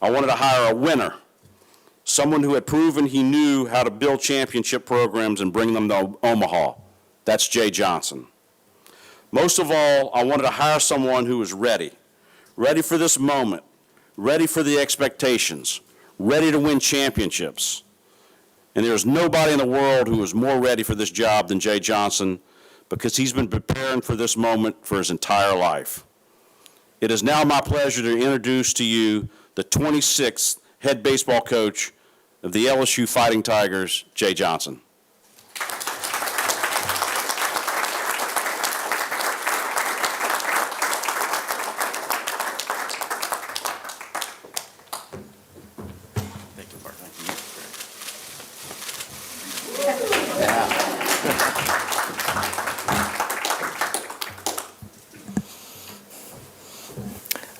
I wanted to hire a winner, someone who had proven he knew how to build championship programs and bring them to Omaha. That's Jay Johnson. Most of all, I wanted to hire someone who was ready for this moment, ready for the expectations, ready to win championships. And there's nobody in the world who is more ready for this job than Jay Johnson, because he's been preparing for this moment for his entire life. It is now my pleasure to introduce to you the 26th head baseball coach of the LSU Fighting Tigers, Jay Johnson. Thank you, Bart. Thank you.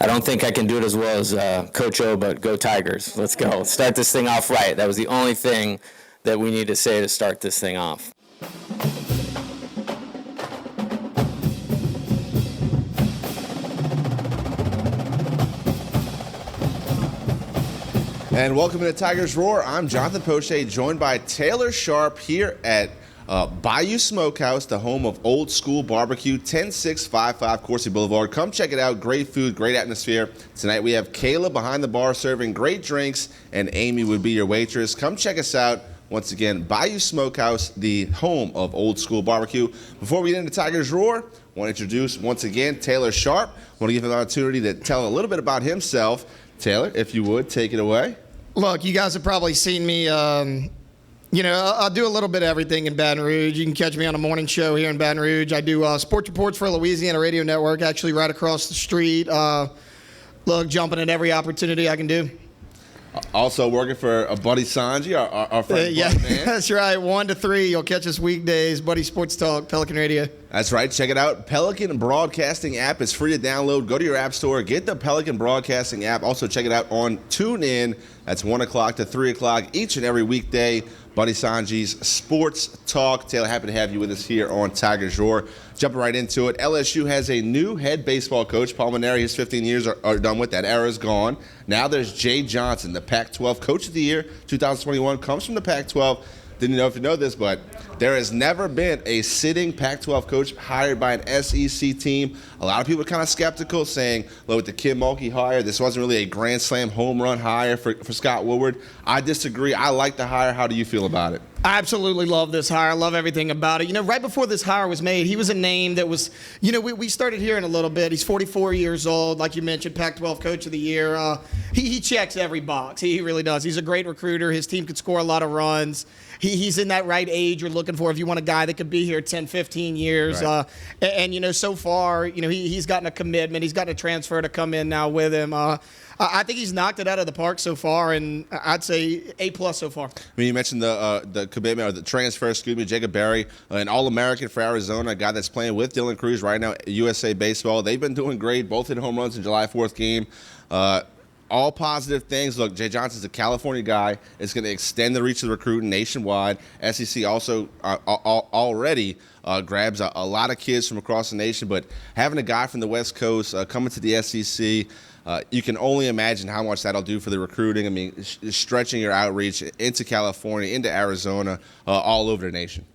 I don't think I can do it as well as Coach O, but go Tigers. Let's go. Let's start this thing off right. That was the only thing that we need to say to start this thing off. And welcome to Tigers Roar. I'm Jonathan Poche, joined by Taylor Sharp here at Bayou Smokehouse, the home of Old School Barbecue, 10655 Coursey Boulevard. Come check it out. Great food, great atmosphere. Tonight we have Kayla behind the bar serving great drinks, and Amy would be your waitress. Come check us out. Once again, Bayou Smokehouse, the home of Old School Barbecue. Before we get into Tigers Roar, I want to introduce once again Taylor Sharp. I want to give him an opportunity to tell a little bit about himself. Taylor, if you would, take it away. Look, you guys have probably seen me, I'll do a little bit of everything in Baton Rouge. You can catch me on a morning show here in Baton Rouge. I do sports reports for Louisiana Radio Network, actually right across the street. Jumping at every opportunity I can do. Also working for Buddy Sanji, our friend. Yeah, Buddy, man. That's right. 1 to 3, you'll catch us weekdays. Buddy Sports Talk, Pelican Radio. That's right. Check it out. Pelican Broadcasting app is free to download. Go to your app store. Get the Pelican Broadcasting app. Also check it out on TuneIn. That's 1 o'clock to 3 o'clock each and every weekday. Buddy Sanji's Sports Talk. Taylor, happy to have you with us here on Tigers Roar. Jumping right into it, LSU has a new head baseball coach. Paul Mainieri, his 15 years are done with. That era is gone. Now there's Jay Johnson, the Pac-12 Coach of the Year, 2021, comes from the Pac-12. Didn't know if you know this, but there has never been a sitting Pac-12 coach hired by an SEC team. A lot of people are kind of skeptical, saying, look, with the Kim Mulkey hire, this wasn't really a grand slam home run hire for Scott Woodward. I disagree. I like the hire. How do you feel about it? I absolutely love this hire. I love everything about it. Right before this hire was made, he was a name that was, we started hearing a little bit. He's 44 years old, like you mentioned, Pac-12 Coach of the Year. He checks every box. He really does. He's a great recruiter. His team could score a lot of runs. He's in that right age you're looking for if you want a guy that could be here 10, 15 years. Right. So far, he's gotten a commitment. He's gotten a transfer to come in now with him. I think he's knocked it out of the park so far, and I'd say A+ so far. I mean, you mentioned the commitment or the transfer, Jacob Berry, an All-American for Arizona, a guy that's playing with Dylan Cruz right now at USA Baseball. They've been doing great, both hit home runs in July 4th game. All positive things. Look, Jay Johnson's a California guy. It's going to extend the reach of the recruiting nationwide. SEC also already grabs a lot of kids from across the nation, but having a guy from the West Coast coming to the SEC, you can only imagine how much that'll do for the recruiting. I mean, stretching your outreach into California, into Arizona, all over the nation.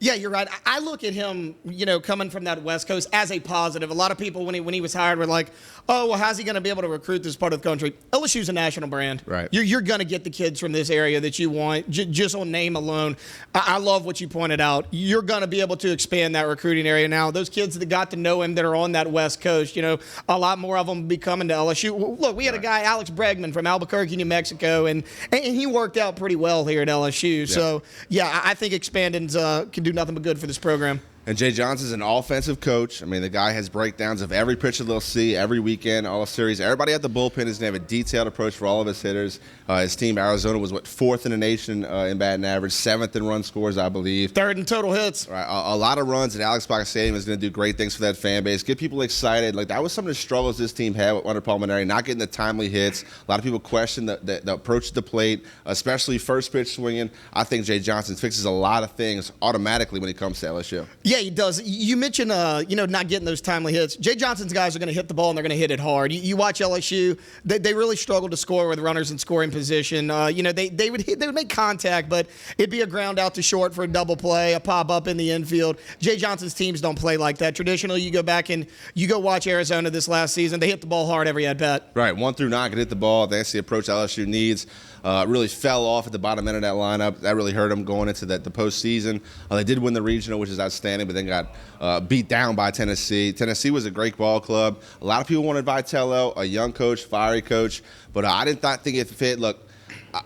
Yeah, you're right. I look at him, coming from that West Coast as a positive. A lot of people, when he was hired, were like, oh, well, how's he going to be able to recruit this part of the country? LSU's a national brand. Right. You're going to get the kids from this area that you want, just on name alone. I love what you pointed out. You're going to be able to expand that recruiting area now. Those kids that got to know him that are on that West Coast, a lot more of them will be coming to LSU. Look, we had a guy, Alex Bregman from Albuquerque, New Mexico, and he worked out pretty well here at LSU. Yeah. So, yeah, I think expanding's can do nothing but good for this program. And Jay Johnson's an offensive coach. I mean, the guy has breakdowns of every pitch that they'll see, every weekend, all series. Everybody at the bullpen is going to have a detailed approach for all of his hitters. His team, Arizona, was, 4th in the nation in batting average, 7th in run scores, I believe. 3rd in total hits. Right, a lot of runs at Alex Paca Stadium is going to do great things for that fan base, get people excited. Like, that was some of the struggles this team had under Paul Mainieri, not getting the timely hits. A lot of people question the approach to the plate, especially first pitch swinging. I think Jay Johnson fixes a lot of things automatically when it comes to LSU. Yeah, he does. You mentioned, not getting those timely hits. Jay Johnson's guys are going to hit the ball, and they're going to hit it hard. You watch LSU; they really struggle to score with runners in scoring position. They would make contact, but it'd be a ground out to short for a double play, a pop up in the infield. Jay Johnson's teams don't play like that. Traditionally, you go back and you go watch Arizona this last season. They hit the ball hard every at bat. Right, 1 through 9 can hit the ball. That's the approach LSU needs. Really fell off at the bottom end of that lineup. That really hurt them going into the postseason. They did win the regional, which is outstanding, but then got beat down by Tennessee. Tennessee was a great ball club. A lot of people wanted Vitello, a young coach, fiery coach, but I did not think it fit. Look,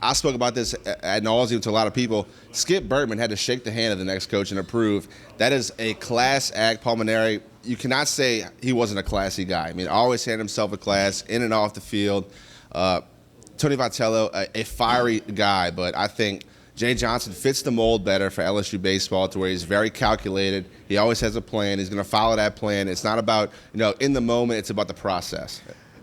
I spoke about this ad nauseum to a lot of people. Skip Bertman had to shake the hand of the next coach and approve. That is a class act. Palmineri, you cannot say he wasn't a classy guy. I mean, always had himself a class in and off the field. Tony Vitello, a fiery guy, but I think Jay Johnson fits the mold better for LSU baseball, to where he's very calculated. He always has a plan. He's going to follow that plan. It's not about, in the moment. It's about the process.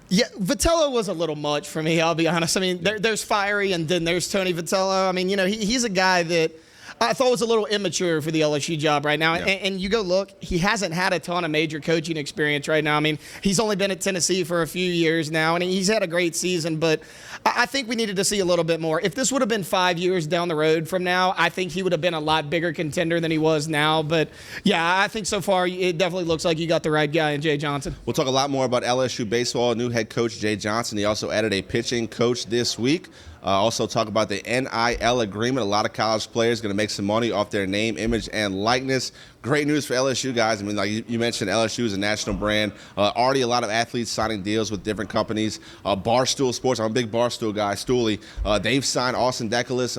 Yeah, Vitello was a little much for me, I'll be honest. I mean, there's fiery, and then there's Tony Vitello. I mean, he's a guy that I thought was a little immature for the LSU job right now. Yeah. And you go look, he hasn't had a ton of major coaching experience right now. I mean, he's only been at Tennessee for a few years now, and he's had a great season, but I think we needed to see a little bit more. If this would have been 5 years down the road from now, I think he would have been a lot bigger contender than he was now. But, yeah, I think so far it definitely looks like you got the right guy in Jay Johnson. We'll talk a lot more about LSU baseball. New head coach Jay Johnson. He also added a pitching coach this week. Also talk about the NIL agreement. A lot of college players going to make some money off their name, image, and likeness. Great news for LSU guys. I mean, like you mentioned, LSU is a national brand. Already a lot of athletes signing deals with different companies. Barstool Sports, I'm a big Barstool guy, Stooley. They've signed Austin Decalis,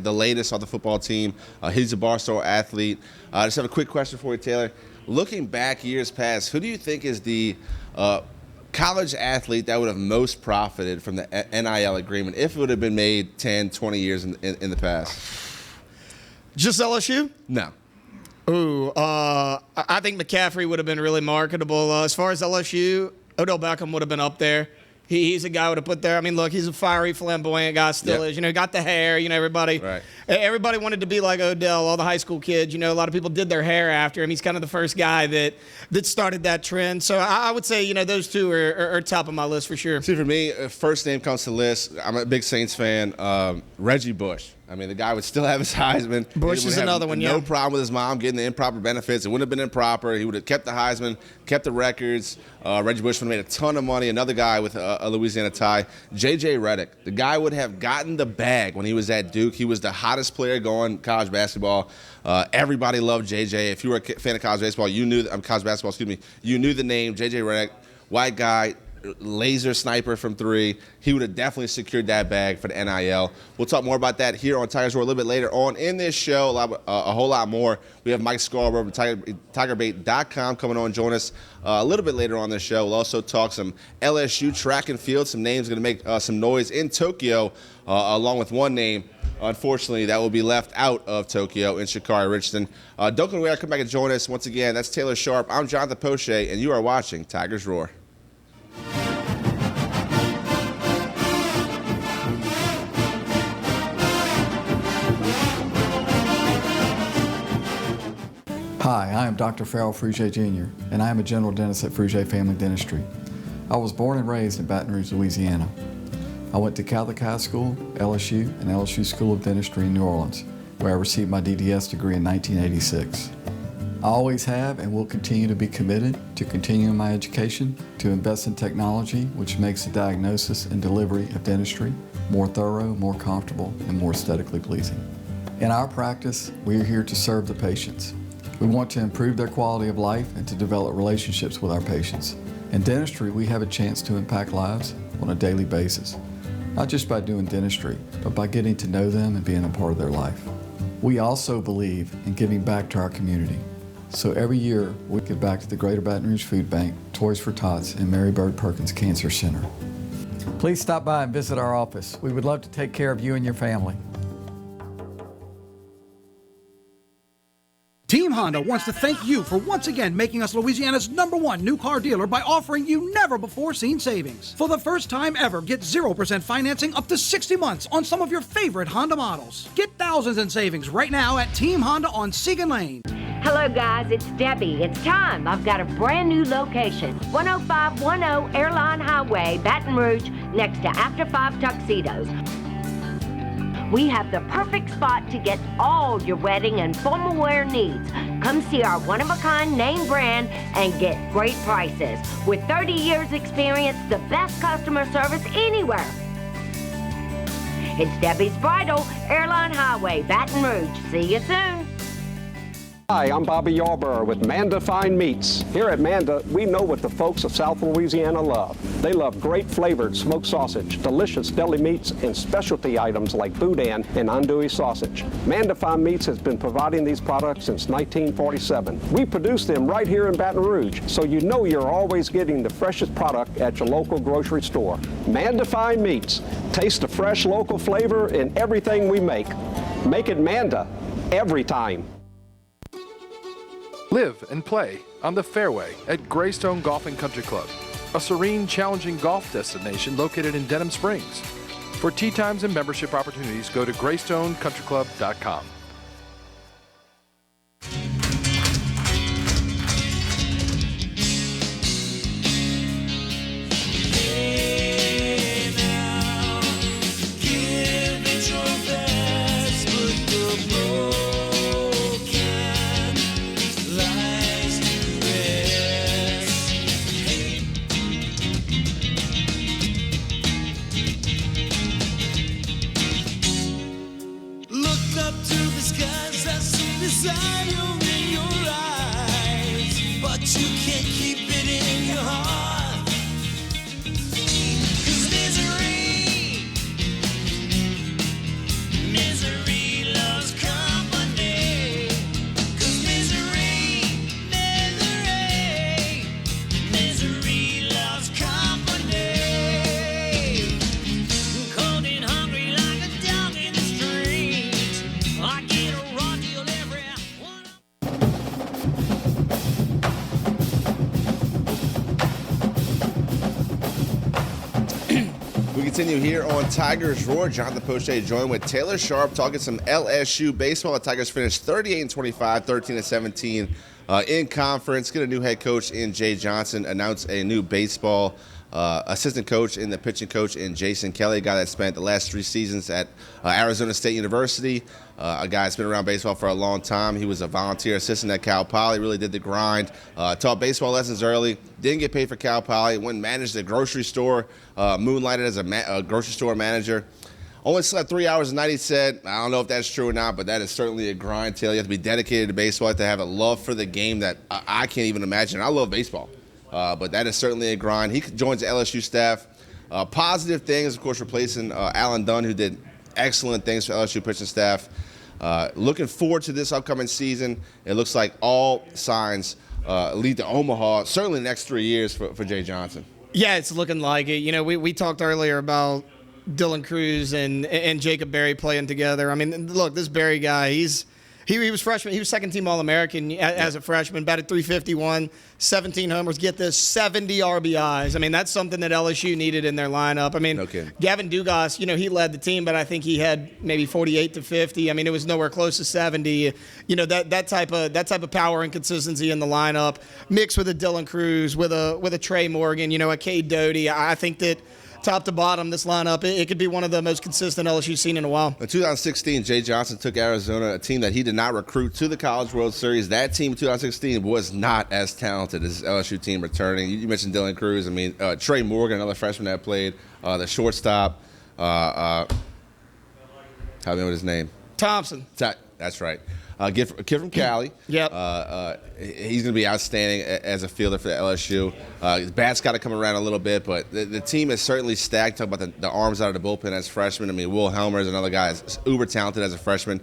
the latest on the football team. He's a Barstool athlete. I just have a quick question for you, Taylor. Looking back years past, who do you think is the college athlete that would have most profited from the NIL agreement if it would have been made 10, 20 years in the past? Just LSU? No. Ooh, I think McCaffrey would have been really marketable. As far as LSU, Odell Beckham would have been up there. He's a guy who would have put there. I mean, look, he's a fiery, flamboyant guy, still is. Got the hair. Everybody wanted to be like Odell, all the high school kids. A lot of people did their hair after him. He's kind of the first guy that started that trend. So I would say, those two are top of my list for sure. See, for me, first name comes to the list. I'm a big Saints fan. Reggie Bush. I mean, the guy would still have his Heisman. Bush is another one, No problem with his mom getting the improper benefits. It wouldn't have been improper. He would have kept the Heisman, kept the records. Reggie Bush would have made a ton of money. Another guy with a Louisiana tie. J.J. Redick. The guy would have gotten the bag when he was at Duke. He was the hottest player going college basketball. Everybody loved J.J. If you were a fan of college baseball, you knew college basketball. Excuse me. You knew the name J.J. Redick. White guy. Laser sniper from three. He would have definitely secured that bag for the NIL. We'll talk more about that here on Tigers Roar a little bit later on in this show. A whole lot more. We have Mike Scarborough from TigerBait.com coming on. Join us a little bit later on this show. We'll also talk some LSU track and field. Some names going to make some noise in Tokyo, along with one name. Unfortunately, that will be left out of Tokyo in Shikari Richardson. Don't go away. Come back and join us once again. That's Taylor Sharp. I'm Jonathan Poche, and you are watching Tigers Roar. Hi, I am Dr. Farrell Frugier Jr., and I am a general dentist at Frugier Family Dentistry. I was born and raised in Baton Rouge, Louisiana. I went to Catholic High School, LSU, and LSU School of Dentistry in New Orleans, where I received my DDS degree in 1986. I always have and will continue to be committed to continuing my education, to invest in technology which makes the diagnosis and delivery of dentistry more thorough, more comfortable, and more aesthetically pleasing. In our practice, we are here to serve the patients. We want to improve their quality of life and to develop relationships with our patients. In dentistry, we have a chance to impact lives on a daily basis, not just by doing dentistry, but by getting to know them and being a part of their life. We also believe in giving back to our community. So every year, we give back to the Greater Baton Rouge Food Bank, Toys for Tots, and Mary Bird Perkins Cancer Center. Please stop by and visit our office. We would love to take care of you and your family. Team Honda wants to thank you for once again making us Louisiana's #1 new car dealer by offering you never-before-seen savings. For the first time ever, get 0% financing up to 60 months on some of your favorite Honda models. Get thousands in savings right now at Team Honda on Siegen Lane. Hello, guys. It's Debbie. It's time. I've got a brand new location. 10510 Airline Highway, Baton Rouge, next to After 5 Tuxedos. We have the perfect spot to get all your wedding and formal wear needs. Come see our one-of-a-kind name brand and get great prices. With 30 years experience, the best customer service anywhere. It's Debbie's Bridal, Airline Highway, Baton Rouge. See you soon. Hi, I'm Bobby Yarborough with Manda Fine Meats. Here at Manda, we know what the folks of South Louisiana love. They love great flavored smoked sausage, delicious deli meats, and specialty items like boudin and andouille sausage. Manda Fine Meats has been providing these products since 1947. We produce them right here in Baton Rouge, so you know you're always getting the freshest product at your local grocery store. Manda Fine Meats. Taste the fresh local flavor in everything we make. Make it Manda every time. Live and play on the fairway at Greystone Golf and Country Club, a serene, challenging golf destination located in Denham Springs. For tee times and membership opportunities, go to greystonecountryclub.com. Continue here on Tigers Roar. Jonathan Poche joined with Taylor Sharp talking some LSU baseball. The Tigers finished 38-25, 13-17 in conference. Get a new head coach in Jay Johnson. Announce a new baseball assistant coach in the pitching coach in Jason Kelly, a guy that spent the last 3 seasons at Arizona State University. A guy that's been around baseball for a long time. He was a volunteer assistant at Cal Poly, really did the grind, taught baseball lessons early, didn't get paid for Cal Poly, went and managed a grocery store, moonlighted as a grocery store manager. Only slept 3 hours a night, he said. I don't know if that's true or not, but that is certainly a grind, Taylor. You have to be dedicated to baseball. You have to have a love for the game that I can't even imagine. I love baseball, but that is certainly a grind. He joins the LSU staff. Positive things, of course, replacing Alan Dunn, who did excellent things for LSU pitching staff. Looking forward to this upcoming season. It looks like all signs lead to Omaha, certainly the next 3 years for Jay Johnson. Yeah, it's looking like it. You know, we talked earlier about Dylan Cruz and Jacob Berry playing together. I mean, look, this Berry guy, he was freshman. He was second team All-American as a freshman, batted .351, 17 homers. Get this, 70 RBIs. I mean, that's something that LSU needed in their lineup. I mean, No kidding. Gavin Dugas, you know, he led the team, but I think he had maybe 48 to 50. I mean, it was nowhere close to 70. You know, that type of power and consistency in the lineup, mixed with a Dylan Cruz, with a Trey Morgan, you know, a Cade Doty. I think that top to bottom, this lineup, it could be one of the most consistent LSU's seen in a while. In 2016, Jay Johnson took Arizona, a team that he did not recruit, to the College World Series. That team in 2016 was not as talented as LSU team returning. You mentioned Dylan Cruz. I mean, Trey Morgan, another freshman that played, the shortstop. How do you know his name? Thompson. That's right. Kid from Cali. Yep. He's going to be outstanding as a fielder for the LSU. His bat's got to come around a little bit, but the team is certainly stacked. Talk about the arms out of the bullpen as freshmen. I mean, Will Helmer is another guy that's uber talented as a freshman.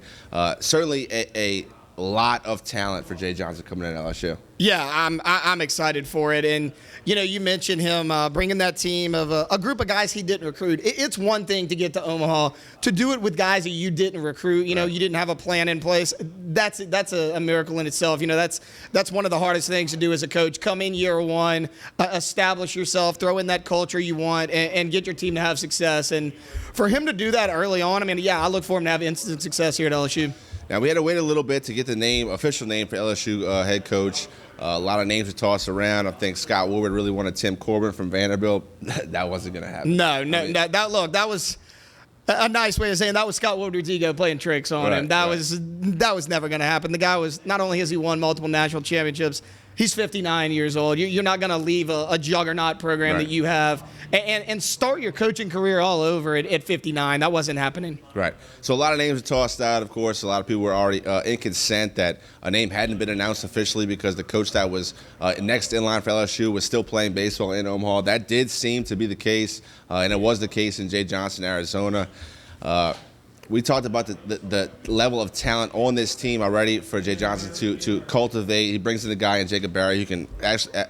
Certainly a lot of talent for Jay Johnson coming in at LSU. Yeah, I'm excited for it. And, you know, you mentioned him bringing that team of a group of guys he didn't recruit. It's one thing to get to Omaha. To do it with guys that you didn't recruit, you know, you didn't have a plan in place, that's a miracle in itself. You know, that's one of the hardest things to do as a coach. Come in year one, establish yourself, throw in that culture you want, and get your team to have success. And for him to do that early on, I mean, yeah, I look for him to have instant success here at LSU. Now, we had to wait a little bit to get the official name for LSU head coach. A lot of names were tossed around. I think Scott Woodward really wanted Tim Corbin from Vanderbilt. That wasn't going to happen. No. That was a nice way of saying that was Scott Woodward's ego playing tricks on him. That was never going to happen. The guy was, not only has he won multiple national championships, he's 59 years old. You're not going to leave a juggernaut program that you have and start your coaching career all over at 59. That wasn't happening. Right. So a lot of names were tossed out, of course. A lot of people were already in consent that a name hadn't been announced officially because the coach that was next in line for LSU was still playing baseball in Omaha. That did seem to be the case, and it was the case in Jay Johnson, Arizona. We talked about the level of talent on this team already for Jay Johnson to cultivate. He brings in a guy in Jacob Barry who can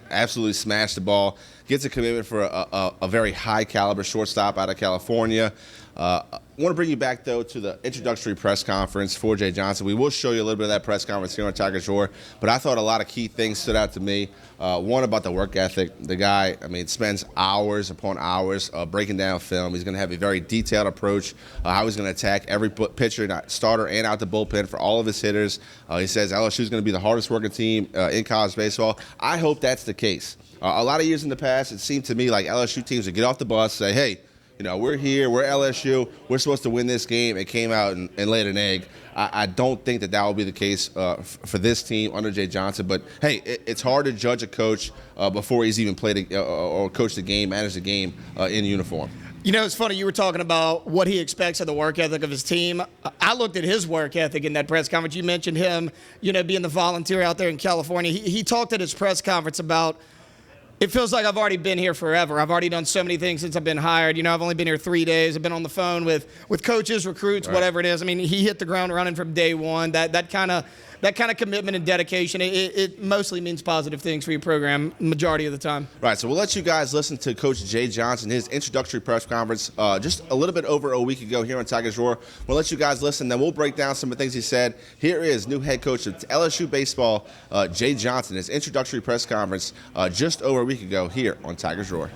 absolutely smash the ball, gets a commitment for a very high caliber shortstop out of California. I want to bring you back, though, to the introductory press conference for Jay Johnson. We will show you a little bit of that press conference here on Tiger Shore, but I thought a lot of key things stood out to me. One, about the work ethic. The guy, spends hours upon hours breaking down film. He's going to have a very detailed approach, how he's going to attack every pitcher, not starter and out the bullpen for all of his hitters. He says LSU is going to be the hardest working team in college baseball. I hope that's the case. A lot of years in the past, it seemed to me like LSU teams would get off the bus, say, hey, we're here, we're LSU, we're supposed to win this game. It came out and laid an egg. I don't think that will be the case for this team under Jay Johnson. But, hey, it's hard to judge a coach before he's even played or coached the game, managed the game in uniform. It's funny, you were talking about what he expects of the work ethic of his team. I looked at his work ethic in that press conference. You mentioned him, being the volunteer out there in California. He talked at his press conference about, it feels like I've already been here forever. I've already done so many things since I've been hired. I've only been here 3 days. I've been on the phone with coaches, recruits, whatever it is. He hit the ground running from day one. That kind of commitment and dedication, it mostly means positive things for your program majority of the time. Right, so we'll let you guys listen to Coach Jay Johnson, his introductory press conference just a little bit over a week ago here on Tigers Roar. We'll let you guys listen, then we'll break down some of the things he said. Here is new head coach of LSU baseball, Jay Johnson, his introductory press conference just over a week ago here on Tigers Roar.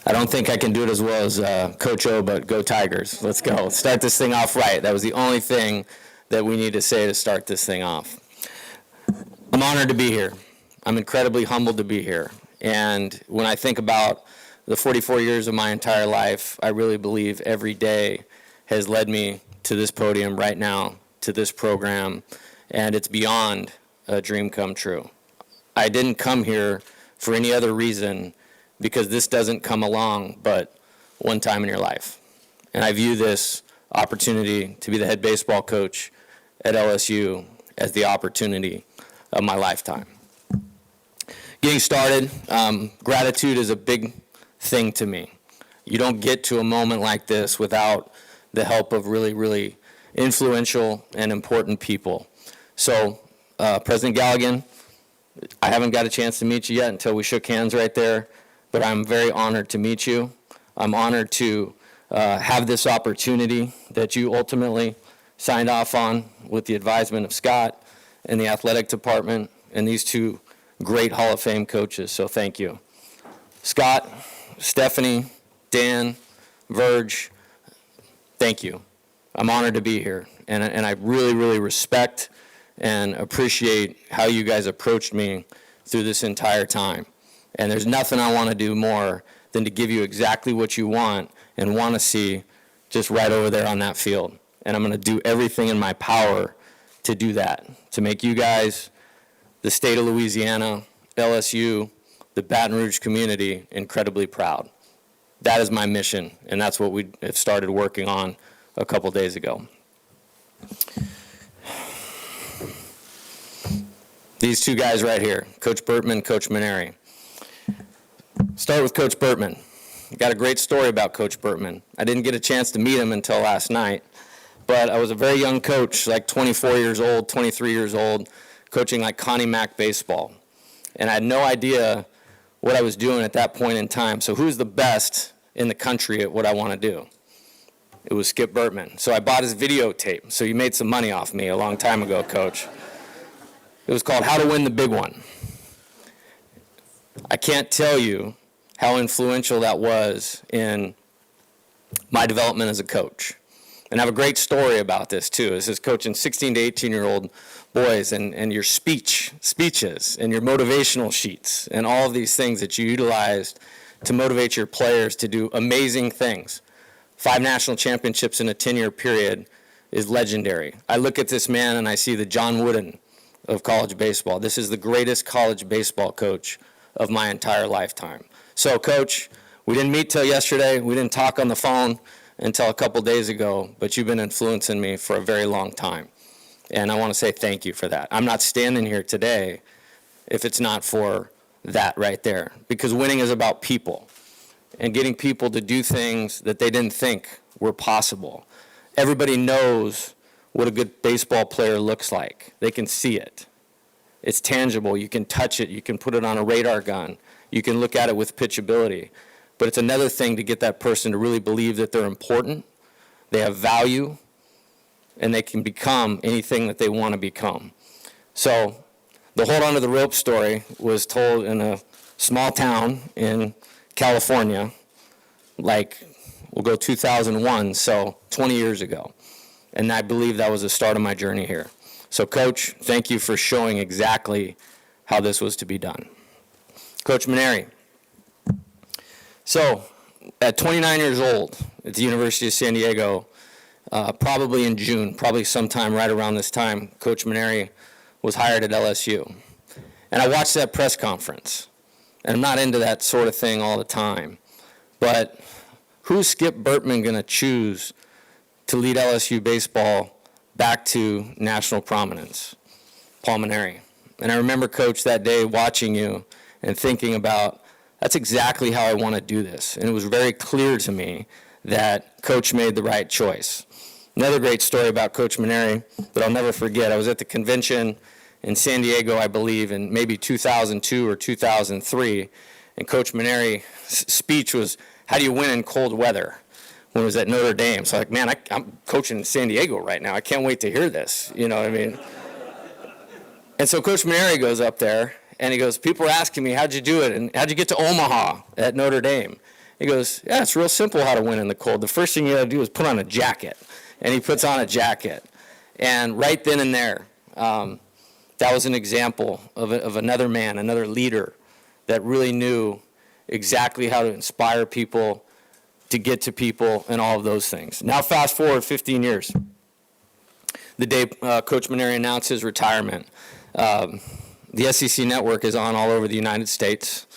I don't think I can do it as well as Coach O, but go Tigers. Let's go. Let's start this thing off right. That was the only thing that we need to say to start this thing off. I'm honored to be here. I'm incredibly humbled to be here. And when I think about the 44 years of my entire life, I really believe every day has led me to this podium right now, to this program, and it's beyond a dream come true. I didn't come here for any other reason because this doesn't come along but one time in your life. And I view this opportunity to be the head baseball coach at LSU as the opportunity of my lifetime. Getting started, gratitude is a big thing to me. You don't get to a moment like this without the help of really, really influential and important people. So, President Galligan, I haven't got a chance to meet you yet until we shook hands right there, but I'm very honored to meet you. I'm honored to have this opportunity that you ultimately signed off on with the advisement of Scott and the athletic department and these two great Hall of Fame coaches, so thank you. Scott, Stephanie, Dan, Verge, thank you. I'm honored to be here, and I really, really respect and appreciate how you guys approached me through this entire time. And there's nothing I want to do more than to give you exactly what you want and want to see just right over there on that field. And I'm going to do everything in my power to do that, to make you guys, the state of Louisiana, LSU, the Baton Rouge community incredibly proud. That is my mission, and that's what we have started working on a couple days ago. These two guys right here, Coach Burtman, Coach Maneri. Start with Coach Burtman. Got a great story about Coach Burtman. I didn't get a chance to meet him until last night, but I was a very young coach, like 24 years old, 23 years old, coaching like Connie Mack baseball. And I had no idea what I was doing at that point in time. So who's the best in the country at what I want to do? It was Skip Burtman. So I bought his videotape. So you made some money off me a long time ago, Coach. It was called How to Win the Big One. I can't tell you how influential that was in my development as a coach. And I have a great story about this, too. This is coaching 16 to 18-year-old boys and your speeches and your motivational sheets and all of these things that you utilized to motivate your players to do amazing things. 5 national championships in a 10-year period is legendary. I look at this man and I see the John Wooden of college baseball. This is the greatest college baseball coach of my entire lifetime. So, Coach, we didn't meet till yesterday. We didn't talk on the phone until a couple days ago, but you've been influencing me for a very long time. And I want to say thank you for that. I'm not standing here today if it's not for that right there, because winning is about people and getting people to do things that they didn't think were possible. Everybody knows what a good baseball player looks like. They can see it. It's tangible. You can touch it. You can put it on a radar gun. You can look at it with pitchability. But it's another thing to get that person to really believe that they're important, they have value, and they can become anything that they want to become. So the hold on to the rope story was told in a small town in California, like we'll go 2001, so 20 years ago. And I believe that was the start of my journey here. So, Coach, thank you for showing exactly how this was to be done. Coach Maneri. So, at 29 years old at the University of San Diego, probably in June, probably sometime right around this time, Coach Maneri was hired at LSU. And I watched that press conference. And I'm not into that sort of thing all the time. But who's Skip Bertman going to choose to lead LSU baseball back to national prominence? Paul Maneri. And I remember, Coach, that day watching you and thinking about, that's exactly how I want to do this. And it was very clear to me that Coach made the right choice. Another great story about Coach Maneri that I'll never forget. I was at the convention in San Diego, I believe, in maybe 2002 or 2003. And Coach Maneri's speech was, how do you win in cold weather? When it was at Notre Dame. So like, man, I'm coaching in San Diego right now. I can't wait to hear this. You know what I mean? And so Coach Maneri goes up there, and he goes, people are asking me, how'd you do it? And how'd you get to Omaha at Notre Dame? He goes, yeah, it's real simple how to win in the cold. The first thing you got to do is put on a jacket. And he puts on a jacket. And right then and there, that was an example of another man, another leader that really knew exactly how to inspire people, to get to people, and all of those things. Now fast forward 15 years. The day Coach Maneri announced his retirement, the SEC network is on all over the United States,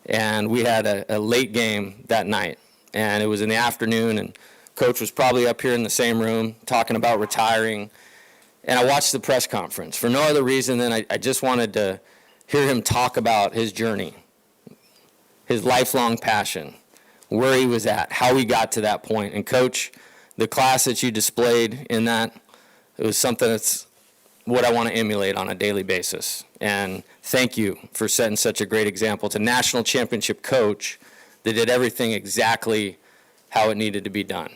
and we had a late game that night. And it was in the afternoon, and Coach was probably up here in the same room talking about retiring. And I watched the press conference for no other reason than I just wanted to hear him talk about his journey, his lifelong passion, where he was at, how he got to that point. And Coach, the class that you displayed in that, it was something that's what I want to emulate on a daily basis. And thank you for setting such a great example. It's a national championship coach that did everything exactly how it needed to be done.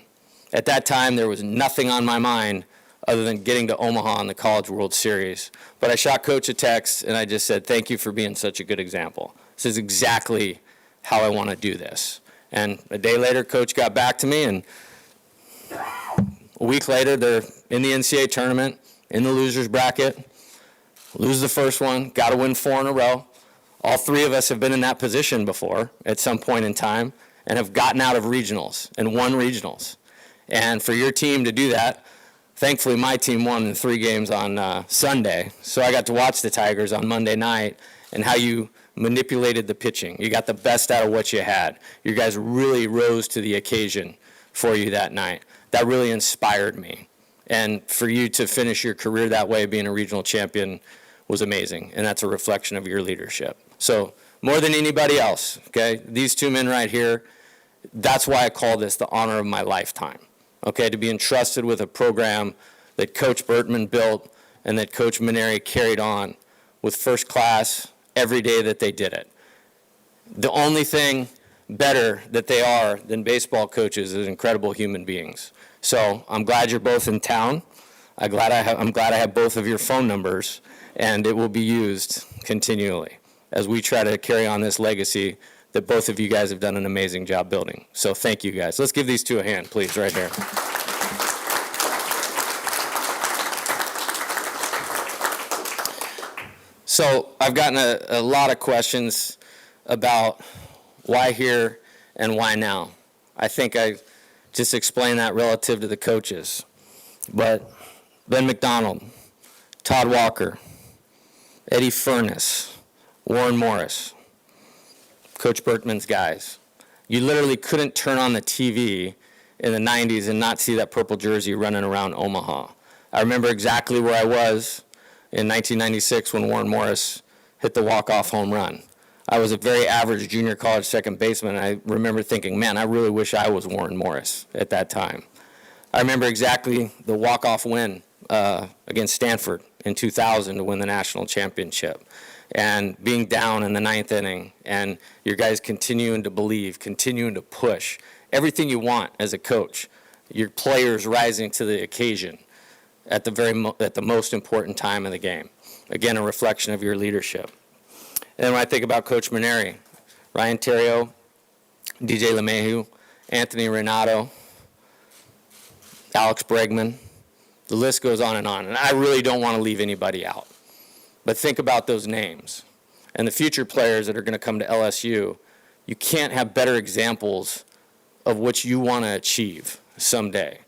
At that time, there was nothing on my mind other than getting to Omaha in the College World Series. But I shot Coach a text, and I just said, thank you for being such a good example. This is exactly how I want to do this. And a day later, Coach got back to me, and a week later, they're in the NCAA tournament, in the loser's bracket, lose the first one, got to win 4 in a row. All 3 of us have been in that position before at some point in time and have gotten out of regionals and won regionals. And for your team to do that, thankfully my team won in 3 games on Sunday, so I got to watch the Tigers on Monday night and how you manipulated the pitching. You got the best out of what you had. You guys really rose to the occasion for you that night. That really inspired me. And for you to finish your career that way, being a regional champion, was amazing. And that's a reflection of your leadership. So more than anybody else, okay, these 2 men right here, that's why I call this the honor of my lifetime, okay, to be entrusted with a program that Coach Bertman built and that Coach Maneri carried on with first class every day that they did it. The only thing better that they are than baseball coaches is incredible human beings. So I'm glad you're both in town. I'm glad I have both of your phone numbers, and it will be used continually as we try to carry on this legacy that both of you guys have done an amazing job building. So thank you guys. Let's give these 2 a hand, please, right here. So I've gotten a lot of questions about why here and why now. I think I just explained that relative to the coaches. But Ben McDonald, Todd Walker, Eddie Furness, Warren Morris, Coach Bertman's guys. You literally couldn't turn on the TV in the 90s and not see that purple jersey running around Omaha. I remember exactly where I was in 1996 when Warren Morris hit the walk-off home run. I was a very average junior college second baseman, and I remember thinking, man, I really wish I was Warren Morris at that time. I remember exactly the walk-off win against Stanford in 2000 to win the national championship, and being down in the ninth inning, and your guys continuing to believe, continuing to push, everything you want as a coach, your players rising to the occasion at the most important time of the game. Again, a reflection of your leadership. And when I think about Coach Mainieri, Ryan Theriot, DJ LeMahieu, Anthony Renato, Alex Bregman, the list goes on, and I really don't want to leave anybody out. But think about those names and the future players that are going to come to LSU. You can't have better examples of what you want to achieve someday.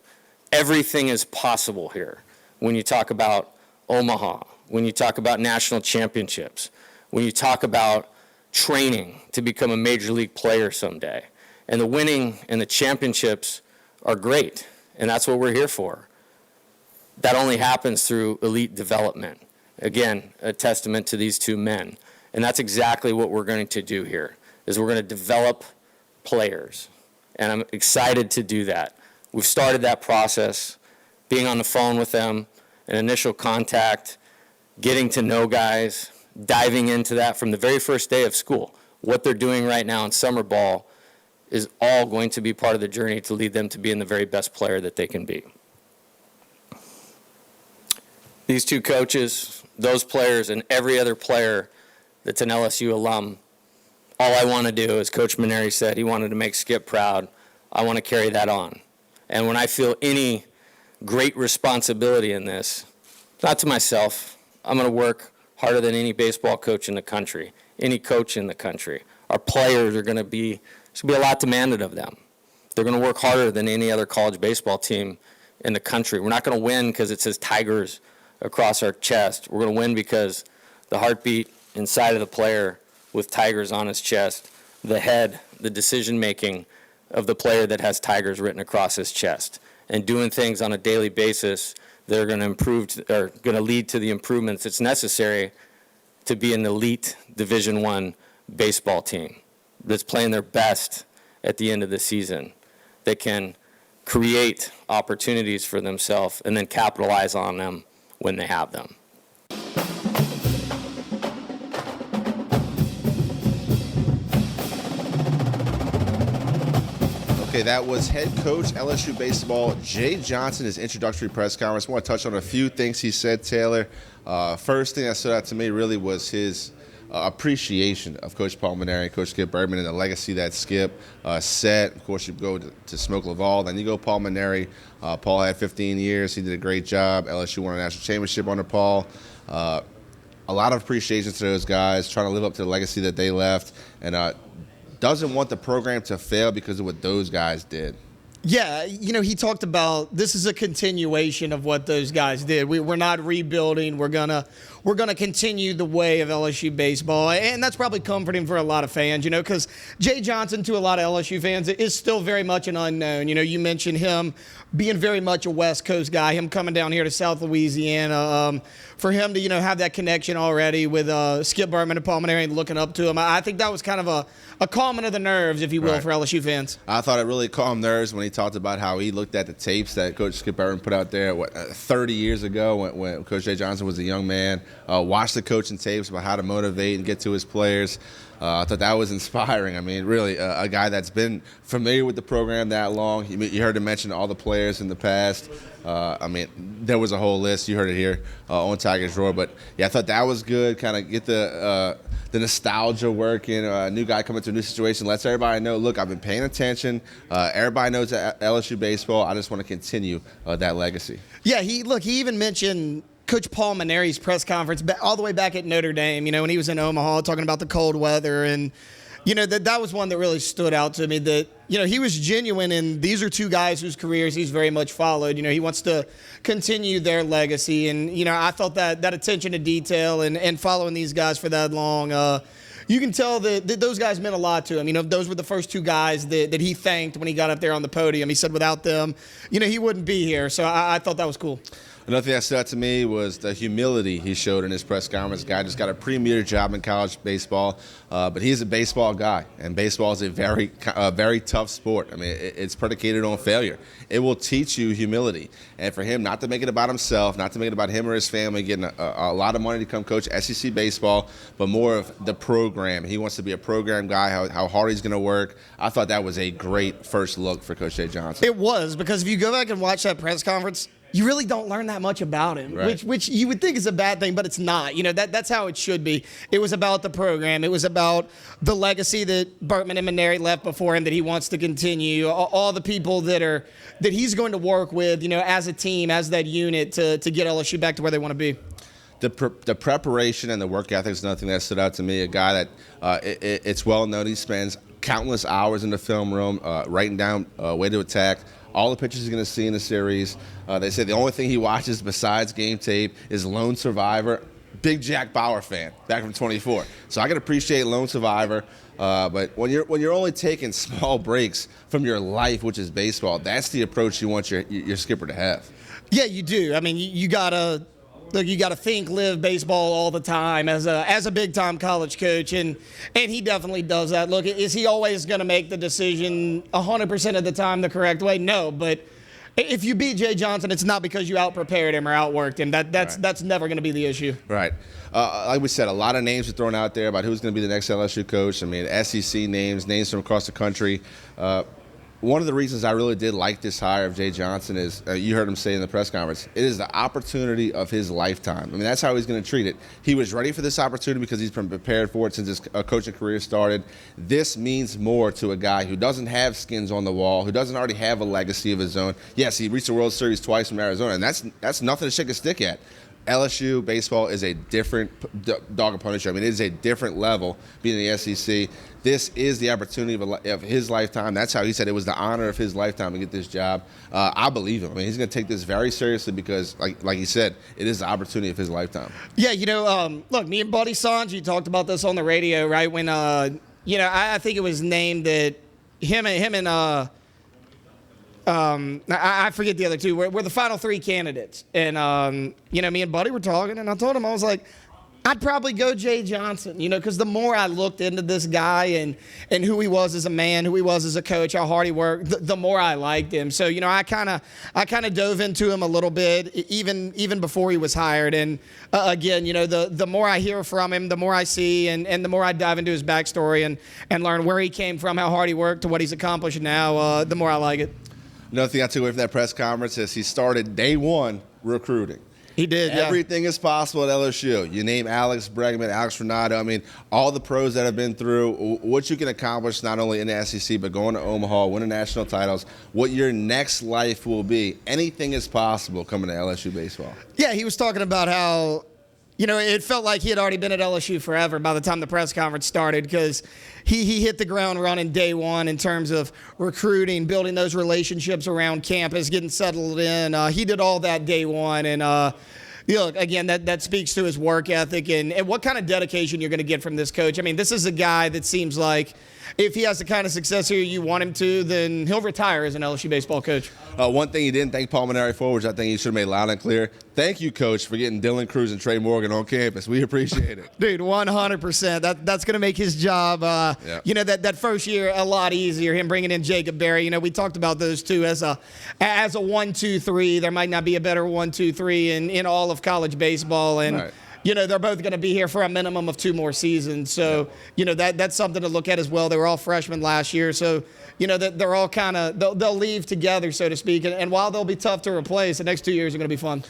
Everything is possible here when you talk about Omaha, when you talk about national championships, when you talk about training to become a major league player someday. And the winning and the championships are great, and that's what we're here for. That only happens through elite development. Again, a testament to these two men. And that's exactly what we're going to do here, is we're going to develop players. And I'm excited to do that. We've started that process, being on the phone with them, an initial contact, getting to know guys, diving into that from the very first day of school. What they're doing right now in summer ball is all going to be part of the journey to lead them to being the very best player that they can be. These two coaches, those players, and every other player that's an LSU alum, all I want to do, as Coach Mainieri said, he wanted to make Skip proud. I want to carry that on. And when I feel any great responsibility in this, not to myself, I'm going to work harder than any baseball coach in the country, any coach in the country. Our players are going to be, there's going to be a lot demanded of them. They're going to work harder than any other college baseball team in the country. We're not going to win because it says Tigers across our chest. We're going to win because the heartbeat inside of the player with Tigers on his chest, the head, the decision-making of the player that has Tigers written across his chest, and doing things on a daily basis that are going to improve, or going to lead to the improvements that's necessary to be an elite Division I baseball team that's playing their best at the end of the season, that can create opportunities for themselves and then capitalize on them when they have them. Okay, that was head coach LSU baseball Jay Johnson, his introductory press conference. I want to touch on a few things he said, Taylor. First thing that stood out to me really was his appreciation of Coach Paul Mainieri and Coach Skip Bertman and the legacy that Skip set. Of course, you go to Smoke Laval, then you go Paul Mainieri. Paul had 15 years. He did a great job. LSU won a national championship under Paul. A lot of appreciation to those guys, trying to live up to the legacy that they left, and doesn't want the program to fail because of what those guys did. Yeah, you know, he talked about this is a continuation of what those guys did. We're not rebuilding. We're gonna continue the way of LSU baseball, and that's probably comforting for a lot of fans, you know, because Jay Johnson, to a lot of LSU fans, is still very much an unknown. You know, you mentioned him being very much a West Coast guy, him coming down here to South Louisiana, for him to, you know, have that connection already with Skip Bertman and Paul Mainieri and looking up to him. I think that was kind of a calming of the nerves, if you will, for LSU fans. I thought it really calmed nerves when he talked about how he looked at the tapes that Coach Skip Bertman put out there 30 years ago when Coach Jay Johnson was a young man, watched the coaching tapes about how to motivate and get to his players. I thought that was inspiring. I mean, really, a guy that's been familiar with the program that long. You heard him mention all the players in the past. I mean, there was a whole list. You heard it here on Tigers Roar. But, yeah, I thought that was good, kind of get the nostalgia working. A new guy coming to a new situation lets everybody know, look, I've been paying attention. Everybody knows LSU baseball. I just want to continue that legacy. Yeah, he even mentioned Coach Paul Maneri's press conference all the way back at Notre Dame, when he was in Omaha talking about the cold weather. And, that was one that really stood out to me, that, he was genuine, and these are two guys whose careers he's very much followed. He wants to continue their legacy. And, I thought that attention to detail and following these guys for that long, you can tell that those guys meant a lot to him. Those were the first two guys that he thanked when he got up there on the podium. He said without them, he wouldn't be here. So I thought that was cool. Another thing that stood out to me was the humility he showed in his press conference. Guy just got a premier job in college baseball, but he's a baseball guy, and baseball is a very tough sport. I mean, it's predicated on failure. It will teach you humility, and for him not to make it about himself, not to make it about him or his family getting a lot of money to come coach SEC baseball, but more of the program. He wants to be a program guy, how hard he's going to work. I thought that was a great first look for Coach Jay Johnson. It was, because if you go back and watch that press conference, you really don't learn that much about him, right. which you would think is a bad thing, but it's not. That's how it should be. It was about the program. It was about the legacy that Bertman and Maneri left before him that he wants to continue. All the people that he's going to work with, as a team, as that unit to get LSU back to where they want to be. The preparation and the work ethic is another thing that stood out to me. A guy that it's well known he spends countless hours in the film room writing down way to attack. All the pictures he's going to see in the series. They say the only thing he watches besides game tape is Lone Survivor. Big Jack Bauer fan, back from 24. So I can appreciate Lone Survivor. But when you're only taking small breaks from your life, which is baseball, that's the approach you want your skipper to have. Yeah, you do. I mean, you gotta. Look, you got to think, live baseball all the time as a big-time college coach, and he definitely does that. Look, is he always going to make the decision 100% of the time the correct way? No, but if you beat Jay Johnson, it's not because you out-prepared him or outworked him. That's never going to be the issue. Right. Like we said, a lot of names are thrown out there about who's going to be the next LSU coach. I mean, SEC names from across the country. One of the reasons I really did like this hire of Jay Johnson is, you heard him say in the press conference, it is the opportunity of his lifetime. I mean, that's how he's going to treat it. He was ready for this opportunity because he's been prepared for it since his coaching career started. This means more to a guy who doesn't have skins on the wall, who doesn't already have a legacy of his own. Yes, he reached the World Series twice from Arizona, and that's nothing to shake a stick at. LSU baseball is a different dog and pony show. I mean, it is a different level being in the SEC. This is the opportunity of his lifetime. That's how he said it was the honor of his lifetime to get this job. I believe him. I mean, he's going to take this very seriously because, like he said, it is the opportunity of his lifetime. Yeah, look, me and Buddy Sanji talked about this on the radio, right? When, I think it was named that him and I forget the other two. We're the final three candidates. And, me and Buddy were talking, and I told him, I was like, I'd probably go Jay Johnson, because the more I looked into this guy and who he was as a man, who he was as a coach, how hard he worked, the more I liked him. So, I kind of dove into him a little bit, even before he was hired. And, again, the more I hear from him, the more I see, and the more I dive into his backstory and learn where he came from, how hard he worked, to what he's accomplished now, the more I like it. Another thing I took away from that press conference is he started day one recruiting. He did, yeah. Everything is possible at LSU. You name Alex Bregman, Alex Renato. I mean, all the pros that have been through, what you can accomplish not only in the SEC, but going to Omaha, winning national titles, what your next life will be. Anything is possible coming to LSU baseball. Yeah, he was talking about how, it felt like he had already been at LSU forever by the time the press conference started, because he hit the ground running day one in terms of recruiting, building those relationships around campus, getting settled in. He did all that day one. And, look, again, that speaks to his work ethic and what kind of dedication you're going to get from this coach. I mean, this is a guy that seems like if he has the kind of success here you want him to, then he'll retire as an LSU baseball coach. One thing he didn't thank Paul Maneri for, which I think he should have made loud and clear, thank you, Coach, for getting Dylan Cruz and Trey Morgan on campus. We appreciate it. Dude, 100%. That's going to make his job, that first year a lot easier, him bringing in Jacob Berry. We talked about those two as a 1-2-3. There might not be a better 1-2-3 in all of college baseball. And right. They're both going to be here for a minimum of 2 more seasons. So, that's something to look at as well. They were all freshmen last year. So, they're all kind of, they'll leave together, so to speak. And while they'll be tough to replace, the next 2 years are going to be fun.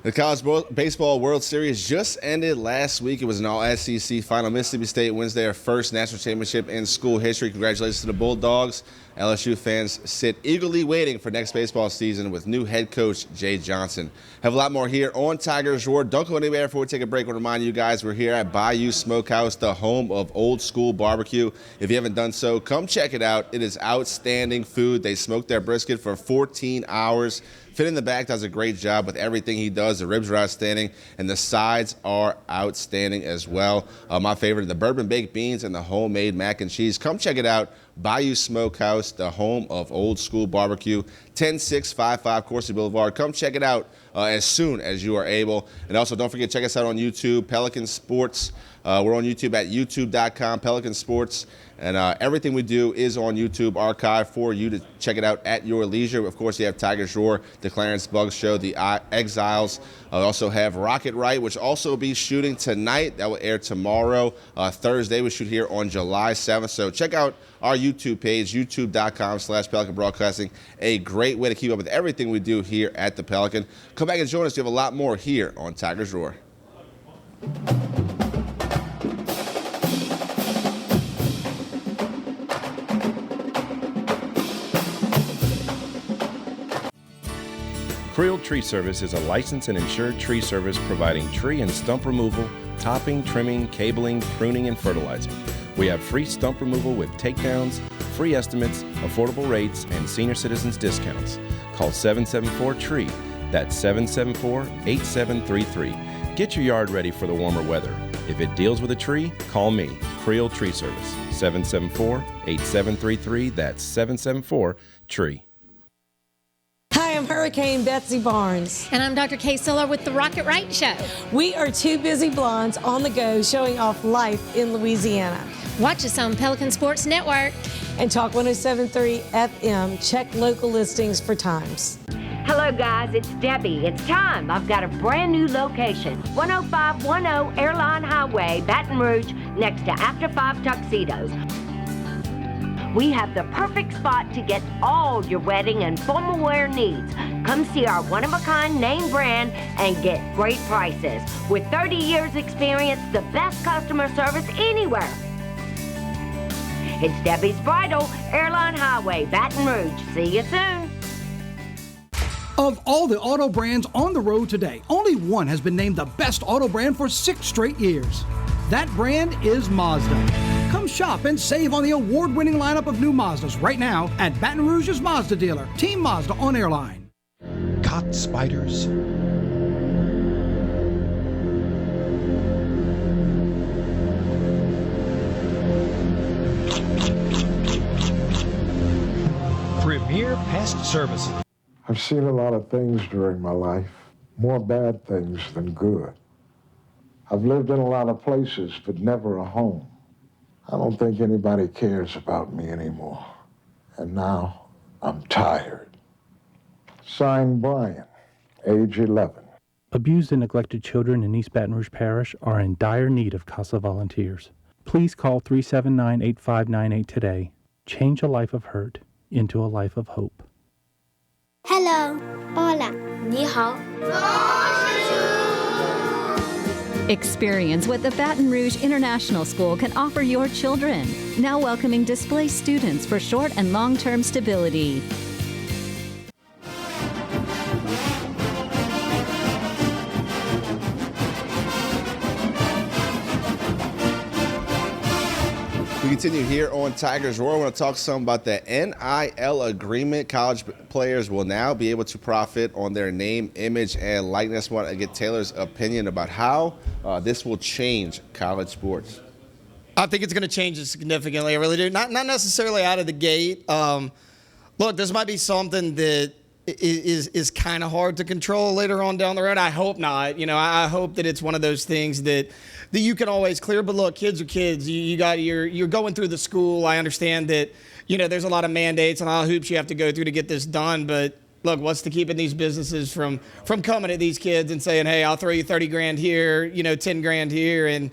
The College Baseball World Series just ended last week. It was an all-SEC final. Mississippi State wins their first national championship in school history. Congratulations to the Bulldogs. LSU fans sit eagerly waiting for next baseball season with new head coach Jay Johnson. Have a lot more here on Tigers Roar. Don't go anywhere before we take a break. I want to remind you guys we're here at Bayou Smokehouse, the home of old school barbecue. If you haven't done so, come check it out. It is outstanding food. They smoke their brisket for 14 hours. Finn in the back does a great job with everything he does. The ribs are outstanding, and the sides are outstanding as well. My favorite, the bourbon baked beans and the homemade mac and cheese. Come check it out. Bayou Smokehouse, the home of old school barbecue, 10655 Coursey Boulevard. Come check it out as soon as you are able. And also, don't forget, check us out on YouTube, Pelican Sports. We're on YouTube at youtube.com, Pelican Sports. And everything we do is on YouTube, archived for you to check it out at your leisure. Of course, you have Tigers Roar, the Clarence Buggs Show, the Exiles. We also have Rocket Right, which also be shooting tonight. That will air tomorrow. Thursday, we shoot here on July 7th. So check out our YouTube page, youtube.com/Pelican Broadcasting. A great way to keep up with everything we do here at the Pelican. Come back and join us. We have a lot more here on Tigers Roar. Creel Tree Service is a licensed and insured tree service providing tree and stump removal, topping, trimming, cabling, pruning, and fertilizing. We have free stump removal with takedowns, free estimates, affordable rates, and senior citizens discounts. Call 774-TREE. That's 774-8733. Get your yard ready for the warmer weather. If it deals with a tree, call me, Creel Tree Service, 774-8733. That's 774-TREE. Hi, I'm Hurricane Betsy Barnes. And I'm Dr. Kay Siller with The Rocket Right Show. We are two busy blondes on the go showing off life in Louisiana. Watch us on Pelican Sports Network. And Talk 107.3 FM. Check local listings for times. Hello guys, it's Debbie. It's time. I've got a brand new location. 10510 Airline Highway, Baton Rouge, next to After 5 Tuxedos. We have the perfect spot to get all your wedding and formal wear needs. Come see our one-of-a-kind name brand and get great prices. With 30 years experience, the best customer service anywhere. It's Debbie's Bridal, Airline Highway, Baton Rouge. See you soon. Of all the auto brands on the road today, only one has been named the best auto brand for 6 straight years. That brand is Mazda. Come shop and save on the award-winning lineup of new Mazdas right now at Baton Rouge's Mazda dealer, Team Mazda on Airline. Caught spiders? Premier Pest Services. I've seen a lot of things during my life, more bad things than good. I've lived in a lot of places, but never a home. I don't think anybody cares about me anymore. And now, I'm tired. Signed, Brian, age 11. Abused and neglected children in East Baton Rouge Parish are in dire need of CASA volunteers. Please call 379-8598 today. Change a life of hurt into a life of hope. Hello. Hola. Ni hao. Experience what the Baton Rouge International School can offer your children. Now welcoming displaced students for short and long-term stability. We continue here on Tigers Roar. I want to talk some about the NIL agreement. College players will now be able to profit on their name, image, and likeness. I want to get Taylor's opinion about how this will change college sports. I think it's going to change it significantly. I really do. Not necessarily out of the gate. Look, this might be something that is kind of hard to control later on down the road. I hope not. You know, I hope that it's one of those things that you can always clear. But look, kids are kids. You're going through the school. I understand that, you know, there's a lot of mandates and a lot of hoops you have to go through to get this done. But look, what's to keeping these businesses from coming at these kids and saying, hey, I'll throw you 30 grand here, you know, 10 grand here, and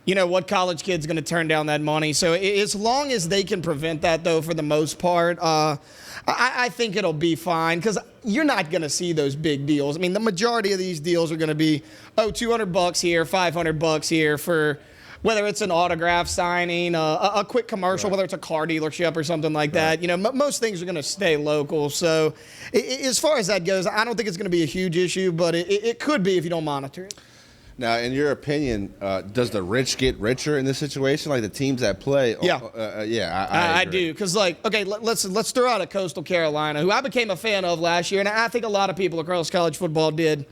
what college kid's going to turn down that money. So as long as they can prevent that, though, for the most part, I think it'll be fine because you're not going to see those big deals. I mean, the majority of these deals are going to be, $200 here, $500 here for whether it's an autograph signing, a quick commercial, whether it's a car dealership or something like that. Most things are going to stay local. So as far as that goes, I don't think it's going to be a huge issue, but it could be if you don't monitor it. Now, in your opinion, does the rich get richer in this situation? Like the teams that play? Yeah. I I do. Because, let's throw out a Coastal Carolina, who I became a fan of last year, and I think a lot of people across college football did.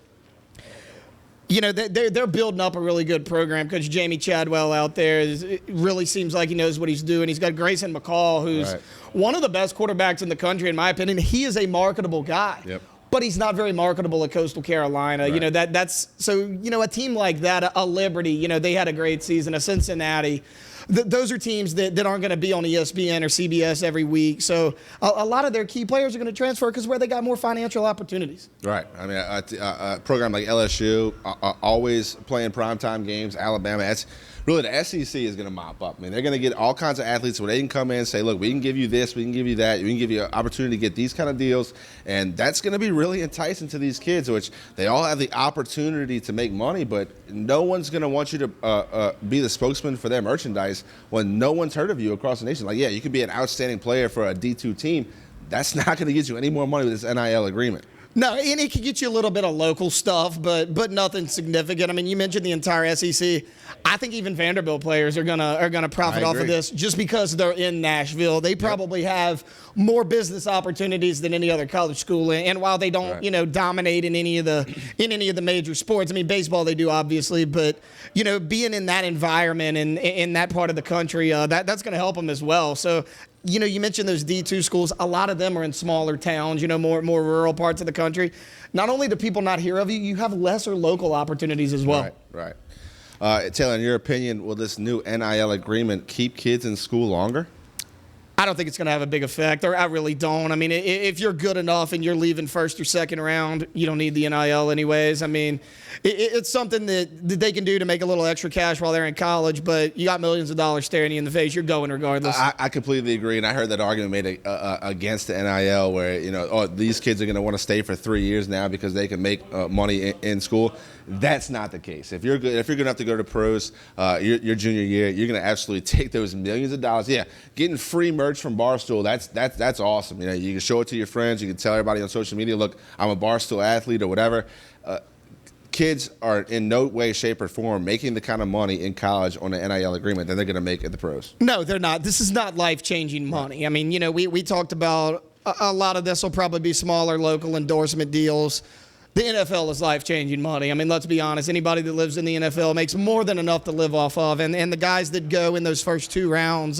They're building up a really good program. Coach Jamie Chadwell out there it really seems like he knows what he's doing. He's got Grayson McCall, who's one of the best quarterbacks in the country, in my opinion. He is a marketable guy. Yep. But he's not very marketable at Coastal Carolina. Right. That's so, a team like that, a Liberty, they had a great season, a Cincinnati. Those are teams that aren't going to be on ESPN or CBS every week. So a lot of their key players are going to transfer because where they got more financial opportunities. Right. I mean, a program like LSU, always playing primetime games, Alabama, that's really the SEC is going to mop up. I mean, they're going to get all kinds of athletes where they can come in and say, look, we can give you this, we can give you that, we can give you an opportunity to get these kind of deals. And that's going to be really enticing to these kids, which they all have the opportunity to make money, but no one's going to want you to be the spokesman for their merchandise when no one's heard of you across the nation. Like, yeah, you could be an outstanding player for a D2 team. That's not going to get you any more money with this NIL agreement. No, and it could get you a little bit of local stuff, but nothing significant. I mean, you mentioned the entire SEC. I think even Vanderbilt players are gonna profit off of this just because they're in Nashville. They probably have more business opportunities than any other college school. And while they don't, dominate in any of the major sports, I mean, baseball they do obviously, but being in that environment and in that part of the country, that's gonna help them as well. So. You mentioned those D2 schools. A lot of them are in smaller towns, more rural parts of the country. Not only do people not hear of you, you have lesser local opportunities as well. Right. Taylor, in your opinion, will this new NIL agreement keep kids in school longer? I don't think it's going to have a big effect, or I really don't. I mean, if you're good enough and you're leaving first or second round, you don't need the NIL anyways. I mean, it's something that they can do to make a little extra cash while they're in college, but you got millions of dollars staring you in the face. You're going regardless. I completely agree, and I heard that argument made against the NIL where, these kids are going to want to stay for 3 years now because they can make money in school. That's not the case. If you're good enough to go to pros your junior year, you're going to absolutely take those millions of dollars. Yeah, getting free merch from Barstool, that's awesome. You can show it to your friends. You can tell everybody on social media, look, I'm a Barstool athlete or whatever. Kids are in no way, shape, or form making the kind of money in college on the NIL agreement that they're going to make at the pros. No, they're not. This is not life-changing money. I mean, we talked about a lot of this will probably be smaller local endorsement deals. The NFL is life-changing money. I mean, let's be honest. Anybody that lives in the NFL makes more than enough to live off of. And the guys that go in those first 2 rounds,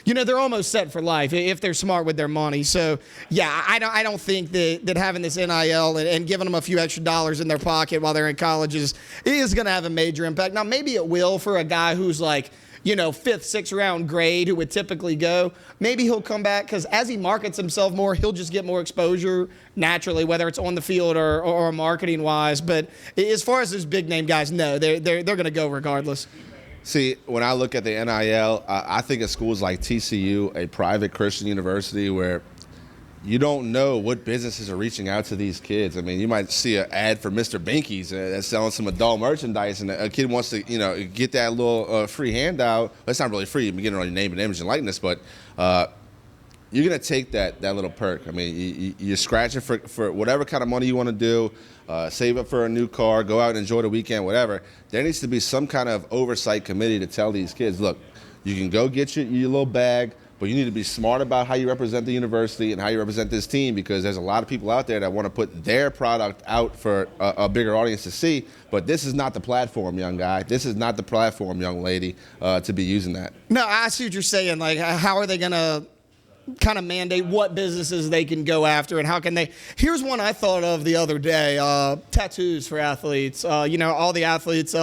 they're almost set for life if they're smart with their money. So, yeah, I don't think that having this NIL and giving them a few extra dollars in their pocket while they're in college is going to have a major impact. Now, maybe it will for a guy who's like, 5th, 6th round grade who would typically go. Maybe he'll come back because as he markets himself more, he'll just get more exposure naturally, whether it's on the field or marketing wise. But as far as those big name guys, no, they're going to go regardless. See, when I look at the NIL, I think of schools like TCU, a private Christian university where you don't know what businesses are reaching out to these kids. I mean, you might see an ad for Mr. Binky's that's selling some adult merchandise, and a kid wants to, get that little free handout. It's not really free. You can get it on your name and image and likeness, but you're going to take that little perk. I mean, you're scratching for whatever kind of money you want to do, save up for a new car, go out and enjoy the weekend, whatever. There needs to be some kind of oversight committee to tell these kids, look, you can go get your little bag, but you need to be smart about how you represent the university and how you represent this team, because there's a lot of people out there that want to put their product out for a bigger audience to see. But this is not the platform, young guy. This is not the platform, young lady, to be using that. No, I see what you're saying. Like, how are they going to kind of mandate what businesses they can go after and how can they? Here's one I thought of the other day, tattoos for athletes. All the athletes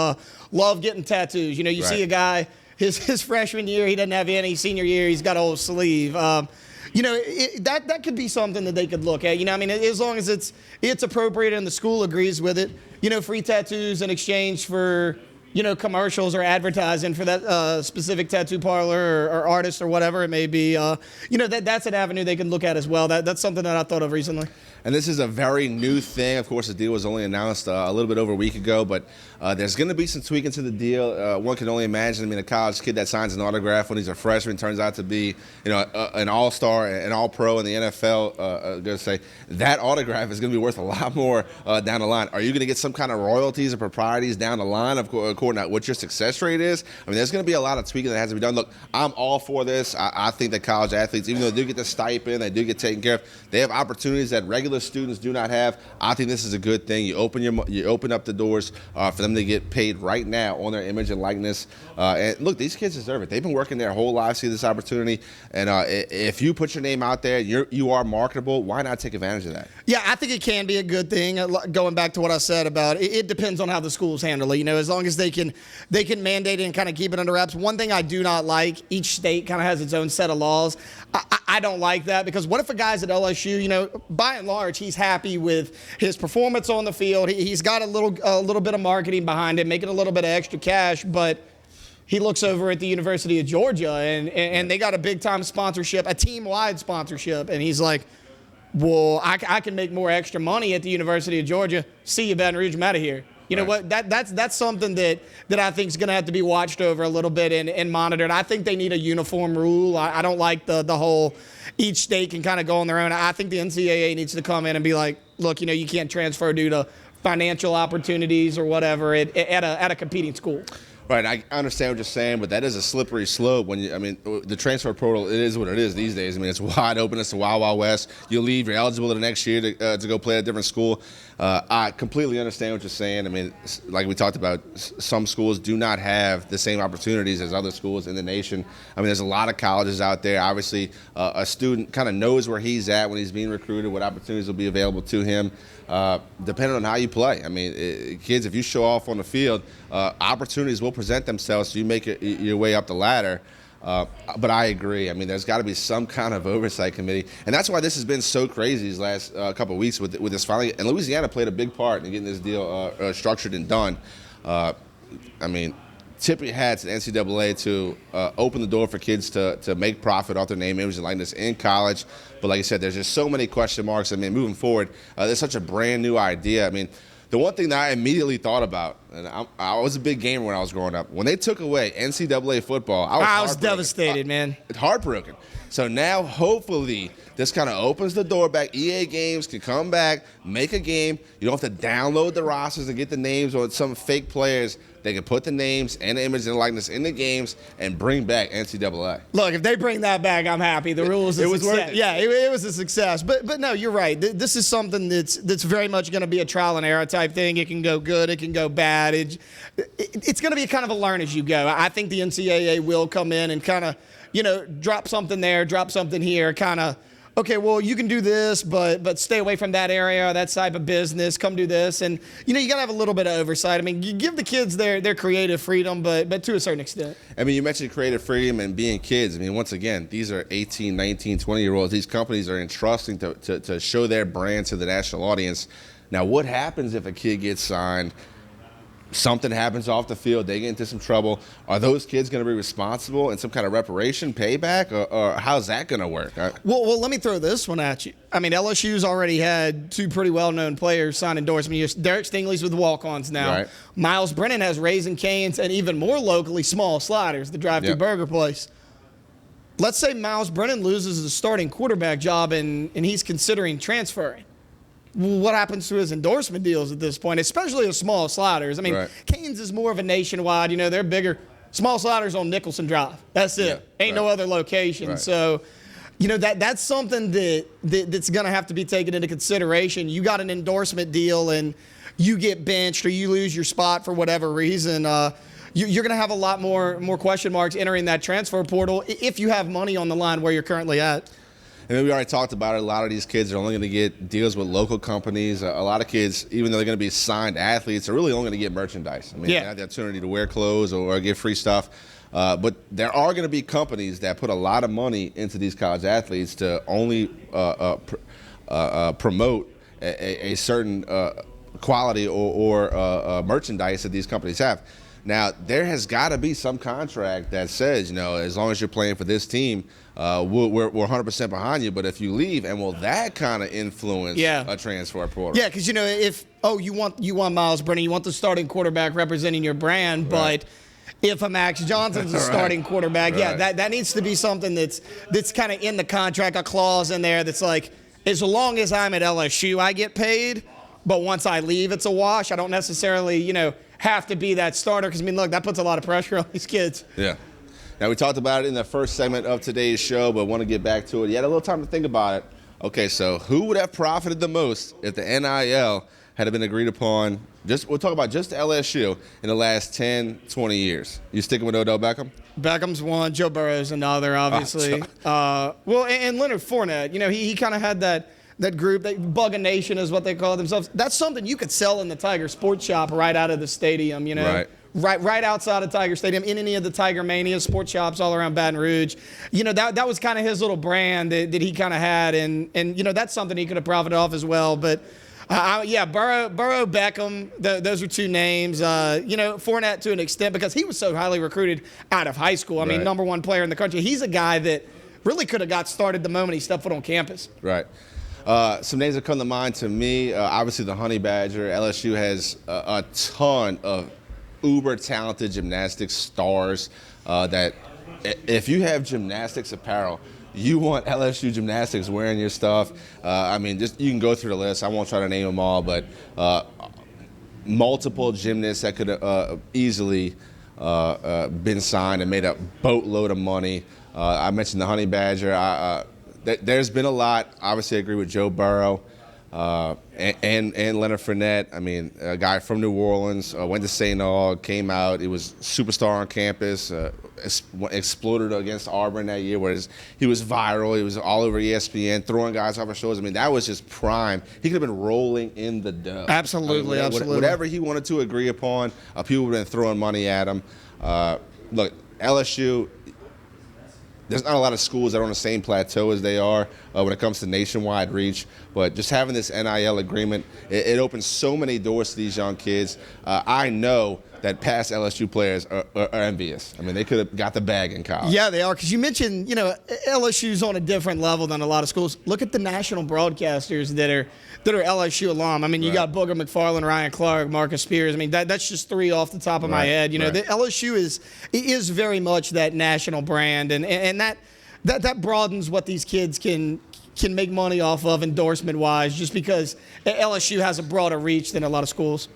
love getting tattoos. You see a guy, his freshman year, he doesn't have any. Senior year, he's got a whole sleeve. That could be something that they could look at. As long as it's appropriate and the school agrees with it. Free tattoos in exchange for, commercials or advertising for that specific tattoo parlor or artist or whatever it may be. That's an avenue they can look at as well. That's something that I thought of recently. And this is a very new thing. Of course, the deal was only announced a little bit over a week ago, but there's going to be some tweaking to the deal. One can only imagine. I mean, a college kid that signs an autograph when he's a freshman turns out to be, an all-star, an all-pro in the NFL. Going to say that autograph is going to be worth a lot more down the line. Are you going to get some kind of royalties or proprieties down the line, according to what your success rate is? I mean, there's going to be a lot of tweaking that has to be done. Look, I'm all for this. I think that college athletes, even though they do get the stipend, they do get taken care of, they have opportunities that regular students do not have. I think this is a good thing. You open up the doors for them to get paid right now on their image and likeness. And look, these kids deserve it. They've been working their whole lives to see this opportunity. And if you put your name out there, you are marketable. Why not take advantage of that? Yeah, I think it can be a good thing. Going back to what I said about it depends on how the schools handle it. As long as they can mandate it and kind of keep it under wraps. One thing I do not like, each state kind of has its own set of laws. I don't like that, because what if a guy's at LSU, by and large, he's happy with his performance on the field. He's got a little bit of marketing behind it, making a little bit of extra cash, but he looks over at the University of Georgia and they got a big-time sponsorship, a team-wide sponsorship, and he's like, well, I can make more extra money at the University of Georgia. See you, Baton Rouge, I'm out of here. You know what? That's something that I think is going to have to be watched over a little bit and monitored. I think they need a uniform rule. I don't like the whole each state can kind of go on their own. I think the NCAA needs to come in and be like, look, you can't transfer due to financial opportunities or whatever at a competing school. Right, I understand what you're saying, but that is a slippery slope. The transfer portal, it is what it is these days. I mean, it's wide open. It's the Wild Wild West. You leave, you're eligible the next year to go play at a different school. I completely understand what you're saying. I mean, like we talked about, some schools do not have the same opportunities as other schools in the nation. I mean, there's a lot of colleges out there. Obviously, a student kind of knows where he's at when he's being recruited, what opportunities will be available to him, depending on how you play. I mean, kids, if you show off on the field, opportunities will present themselves, so you make your way up the ladder. But I agree. I mean, there's got to be some kind of oversight committee, and that's why this has been so crazy these last couple of weeks with this filing. And Louisiana played a big part in getting this deal structured and done. I mean, tip your hats to NCAA to open the door for kids to make profit off their name, image, and likeness in college. But like I said, there's just so many question marks. I mean, moving forward, there's such a brand new idea. I mean, the one thing that I immediately thought about, and I was a big gamer when I was growing up, when they took away NCAA football, I was devastated, man. Heartbroken. So now, hopefully, this kind of opens the door back. EA Games can come back, make a game. You don't have to download the rosters and get the names on some fake players. They can put the names and the image and likeness in the games and bring back NCAA. Look, if they bring that back, I'm happy. The rule was a success. Worth it. Yeah, it was a success. But no, you're right. This is something that's very much going to be a trial and error type thing. It can go good. It can go bad. It's going to be kind of a learn as you go. I think the NCAA will come in and kind of, drop something there, drop something here, kind of, okay, well, you can do this, but stay away from that area, that type of business. Come do this. And, you got to have a little bit of oversight. I mean, you give the kids their creative freedom, but to a certain extent. I mean, you mentioned creative freedom and being kids. I mean, once again, these are 18, 19, 20-year-olds. These companies are entrusting to show their brand to the national audience. Now, what happens if a kid gets signed? Something happens off the field, they get into some trouble. Are those kids going to be responsible in some kind of reparation, payback, or how's that going to work? Well, let me throw this one at you. I mean, LSU's already had two pretty well-known players sign endorsement years. Derek Stingley's with the Walk-Ons now. Right. Miles Brennan has Raising Cane's and even more locally, Small Sliders, the drive-thru burger place. Let's say Miles Brennan loses his starting quarterback job and he's considering transferring. What happens to his endorsement deals at this point, especially with Small Sliders? I mean, Cane's is more of a nationwide, they're bigger. Small Sliders on Nicholson Drive. That's it. Ain't no other location. Right. So, that's something that's going to have to be taken into consideration. You got an endorsement deal and you get benched or you lose your spot for whatever reason. You're going to have a lot more question marks entering that transfer portal if you have money on the line where you're currently at. And we already talked about it. A lot of these kids are only going to get deals with local companies. A lot of kids, even though they're going to be signed athletes, are really only going to get merchandise. I mean, they have the opportunity to wear clothes or get free stuff. But there are going to be companies that put a lot of money into these college athletes to only promote a certain quality or merchandise that these companies have. Now, there has got to be some contract that says, as long as you're playing for this team, we're 100% behind you. But if you leave, and will that kind of influence a transfer portal? Yeah, because if you want Miles Brennan, you want the starting quarterback representing your brand, but if a Max Johnson's a starting quarterback, that needs to be something that's kind of in the contract, a clause in there that's like, as long as I'm at LSU, I get paid, but once I leave, it's a wash. I don't necessarily, have to be that starter because, look, that puts a lot of pressure on these kids. Yeah. Now, we talked about it in the first segment of today's show, but want to get back to it. You had a little time to think about it. Okay, so who would have profited the most if the NIL had been agreed upon, we'll talk about just LSU, in the last 10, 20 years? You sticking with Odell Beckham? Beckham's one. Joe Burrow's another, obviously. And Leonard Fournette, he kind of had that group, Bugger Nation is what they call themselves. That's something you could sell in the Tiger Sports Shop right out of the stadium, right outside of Tiger Stadium, in any of the Tiger Mania sports shops all around Baton Rouge. That was kind of his little brand that he kind of had, and that's something he could have profited off as well. But Burrow, Beckham, those are two names. Fournette to an extent because he was so highly recruited out of high school. I mean, number one player in the country. He's a guy that really could have got started the moment he stepped foot on campus. Right. Some names that come to mind to me, obviously the Honey Badger. LSU has a ton of uber-talented gymnastics stars that if you have gymnastics apparel, you want LSU Gymnastics wearing your stuff. You can go through the list. I won't try to name them all, but multiple gymnasts that could easily been signed and made a boatload of money. I mentioned the Honey Badger. There's been a lot. Obviously, I agree with Joe Burrow and Leonard Fournette. A guy from New Orleans, went to St. Aug, came out. He was superstar on campus, exploded against Auburn that year where he was viral. He was all over ESPN, throwing guys off his shoulders. That was just prime. He could have been rolling in the dough. Absolutely. Whatever he wanted to agree upon, people would have been throwing money at him. Look, LSU, there's not a lot of schools that are on the same plateau as they are when it comes to nationwide reach. But just having this NIL agreement, it opens so many doors to these young kids. I know that past LSU players are envious. They could have got the bag in college. Yeah, they are. Because you mentioned, LSU's on a different level than a lot of schools. Look at the national broadcasters that are LSU alum. You got Booger McFarland, Ryan Clark, Marcus Spears. That's just three off the top of my head. The LSU is very much that national brand, and that broadens what these kids can make money off of endorsement-wise, just because LSU has a broader reach than a lot of schools.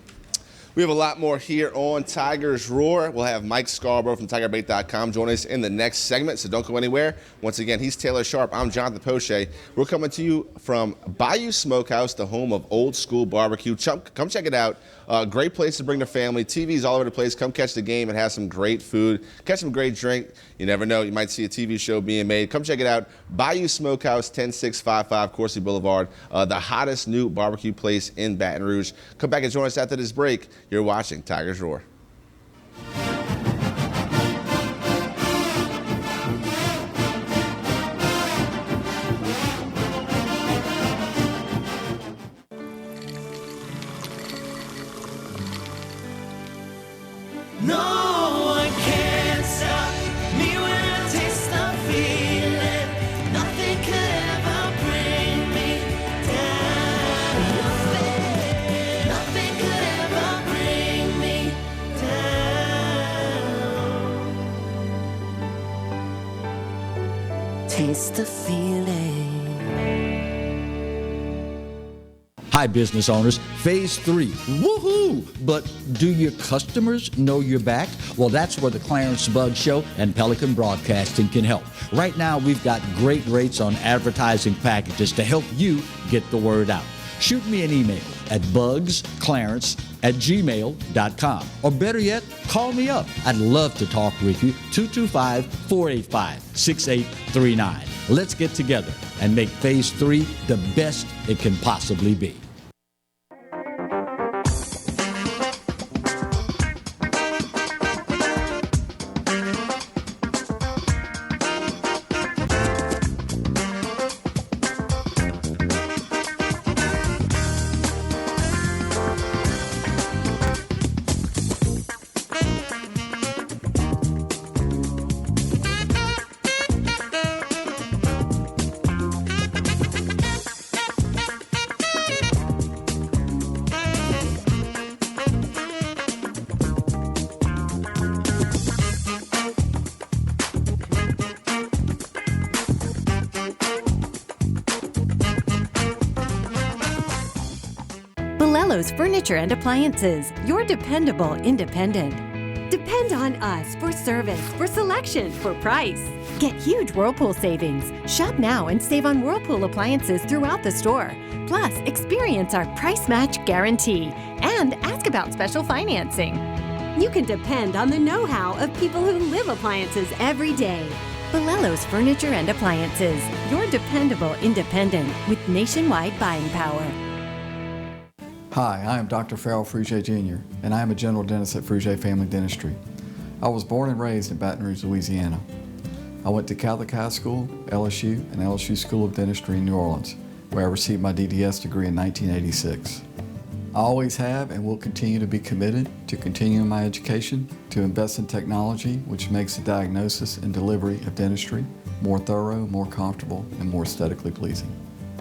We have a lot more here on Tigers Roar. We'll have Mike Scarborough from TigerBait.com join us in the next segment, so don't go anywhere. Once again, he's Taylor Sharp. I'm Jonathan Poche. We're coming to you from Bayou Smokehouse, the home of old school barbecue. Come check it out. Great place to bring the family. TVs all over the place. Come catch the game and have some great food. Catch some great drink. You never know. You might see a TV show being made. Come check it out. Bayou Smokehouse, 10655 Coursey Boulevard. The hottest new barbecue place in Baton Rouge. Come back and join us after this break. You're watching Tigers Roar. No one can stop me when I taste the feeling. Nothing could ever bring me down. Nothing could ever bring me down. Taste the feeling. Hi, business owners. Phase 3. Woohoo! But do your customers know you're back? Well, that's where the Clarence Bugg Show and Pelican Broadcasting can help. Right now, we've got great rates on advertising packages to help you get the word out. Shoot me an email at bugsclarence@gmail.com. Or better yet, call me up. I'd love to talk with you. 225-485-6839. Let's get together and make Phase 3 the best it can possibly be. Valello's Furniture and Appliances, your dependable independent. Depend on us for service, for selection, for price. Get huge Whirlpool savings. Shop now and save on Whirlpool appliances throughout the store. Plus, experience our price match guarantee and ask about special financing. You can depend on the know-how of people who live appliances every day. Valello's Furniture and Appliances, your dependable independent with nationwide buying power. Hi, I am Dr. Farrell Frugier Jr., and I am a general dentist at Frugier Family Dentistry. I was born and raised in Baton Rouge, Louisiana. I went to Catholic High School, LSU, and LSU School of Dentistry in New Orleans, where I received my DDS degree in 1986. I always have and will continue to be committed to continuing my education, to invest in technology which makes the diagnosis and delivery of dentistry more thorough, more comfortable, and more aesthetically pleasing.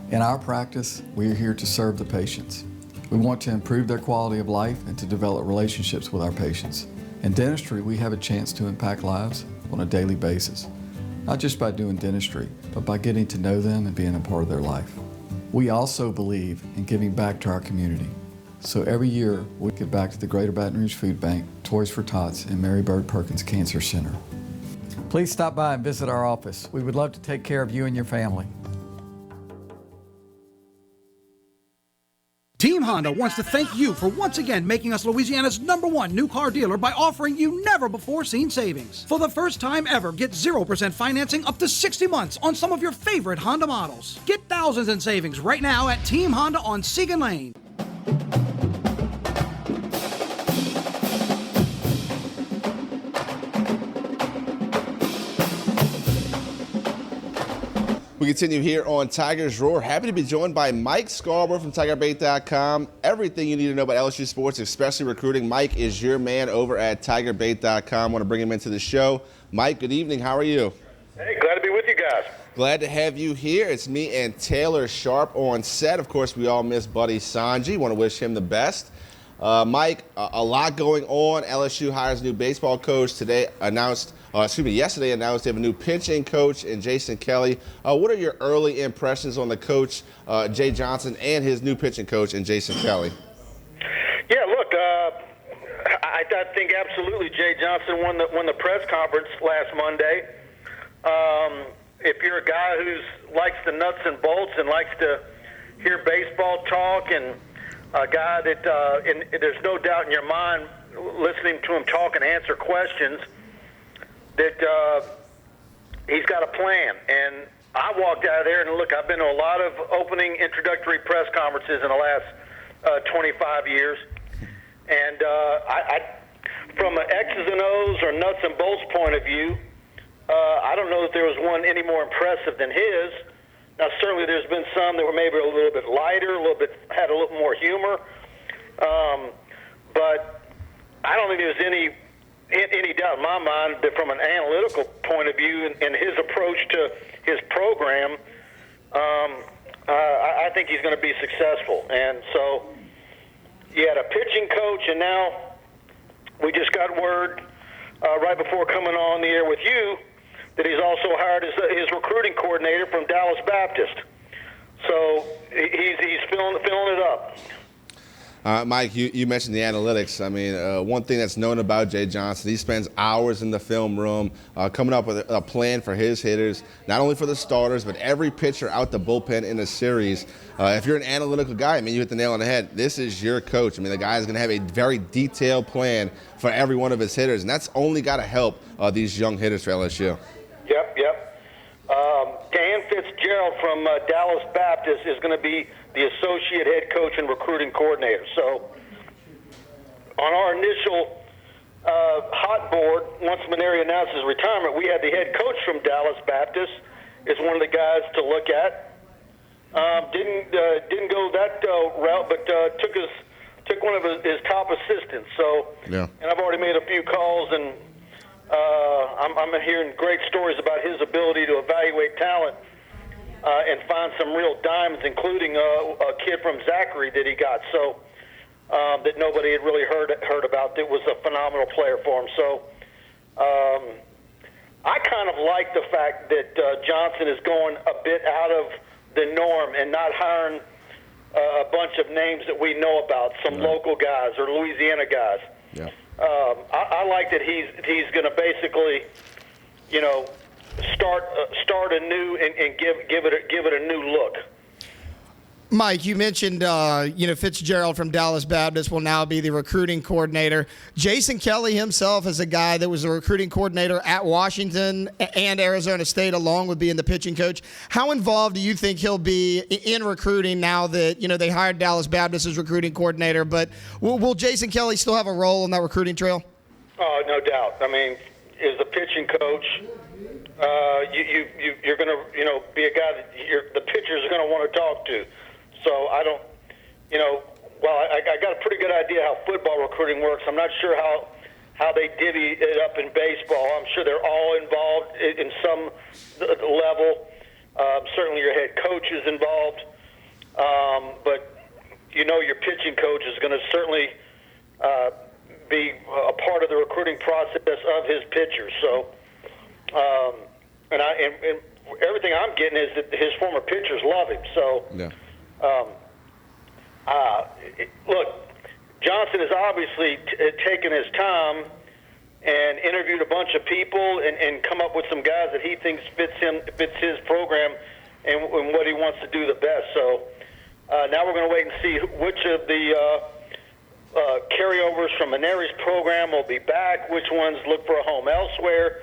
In our practice, we are here to serve the patients. We want to improve their quality of life and to develop relationships with our patients. In dentistry, we have a chance to impact lives on a daily basis, not just by doing dentistry, but by getting to know them and being a part of their life. We also believe in giving back to our community. So every year, we give back to the Greater Baton Rouge Food Bank, Toys for Tots, and Mary Bird Perkins Cancer Center. Please stop by and visit our office. We would love to take care of you and your family. Team Honda wants to thank you for once again making us Louisiana's #1 new car dealer by offering you never-before-seen savings. For the first time ever, get 0% financing up to 60 months on some of your favorite Honda models. Get thousands in savings right now at Team Honda on Segan Lane. We continue here on Tigers Roar. Happy to be joined by Mike Scarborough from TigerBait.com. Everything you need to know about LSU sports, especially recruiting. Mike is your man over at TigerBait.com. Want to bring him into the show. Mike, good evening. How are you? Hey, glad to be with you guys. Glad to have you here. It's me and Taylor Sharp on set. Of course, we all miss Buddy Sanji. Want to wish him the best. Mike, a lot going on. LSU hires a new baseball coach. Yesterday announced they have a new pitching coach in Jason Kelly. What are your early impressions on the coach, Jay Johnson, and his new pitching coach in Jason Kelly? Yeah, look, I think absolutely Jay Johnson won the press conference last Monday. If you're a guy who likes the nuts and bolts and likes to hear baseball talk, and a guy that there's no doubt in your mind, listening to him talk and answer questions, that he's got a plan. And I walked out of there, and look, I've been to a lot of opening introductory press conferences in the last 25 years. And from an X's and O's or nuts and bolts point of view, I don't know that there was one any more impressive than his. Now, certainly there's been some that were maybe a little bit lighter, had a little more humor. But I don't think there's any doubt in my mind that from an analytical point of view and his approach to his program, I think he's going to be successful. And so you had a pitching coach, and now we just got word right before coming on the air with you that he's also hired his recruiting coordinator from Dallas Baptist. So he's filling it up. Mike, you mentioned the analytics. I mean, one thing that's known about Jay Johnson, he spends hours in the film room coming up with a plan for his hitters, not only for the starters, but every pitcher out the bullpen in a series. If you're an analytical guy, I mean, you hit the nail on the head. This is your coach. I mean, the guy is going to have a very detailed plan for every one of his hitters, and that's only got to help these young hitters for LSU. Yep. Dan Fitzgerald from Dallas Baptist is going to be the associate head coach and recruiting coordinator. So on our initial hot board, once Maneri announced his retirement, we had the head coach from Dallas Baptist as one of the guys to look at. Didn't go that route, but took one of his top assistants. So, yeah. And I've already made a few calls, and I'm hearing great stories about his ability to evaluate talent and find some real diamonds, including a kid from Zachary that he got, so that nobody had really heard about. That was a phenomenal player for him. So I kind of like the fact that Johnson is going a bit out of the norm and not hiring a bunch of names that we know about, some local guys or Louisiana guys. Yeah. I like that he's going to basically, start anew and give it a new look. Mike, you mentioned, Fitzgerald from Dallas Baptist will now be the recruiting coordinator. Jason Kelly himself is a guy that was a recruiting coordinator at Washington and Arizona State, along with being the pitching coach. How involved do you think he'll be in recruiting now that, they hired Dallas Baptist as recruiting coordinator? But will Jason Kelly still have a role in that recruiting trail? Oh, no doubt. I mean, as a pitching coach, you're going to, be a guy that the pitchers are going to want to talk to. So I don't, I got a pretty good idea how football recruiting works. I'm not sure how they divvy it up in baseball. I'm sure they're all involved in some level. Certainly your head coach is involved. But, your pitching coach is going to certainly be a part of the recruiting process of his pitchers. So, and everything I'm getting is that his former pitchers love him. So, yeah. Look, Johnson has obviously taken his time and interviewed a bunch of people and come up with some guys that he thinks fits his program and what he wants to do the best. So now we're going to wait and see which of the carryovers from Maneri's program will be back, which ones look for a home elsewhere.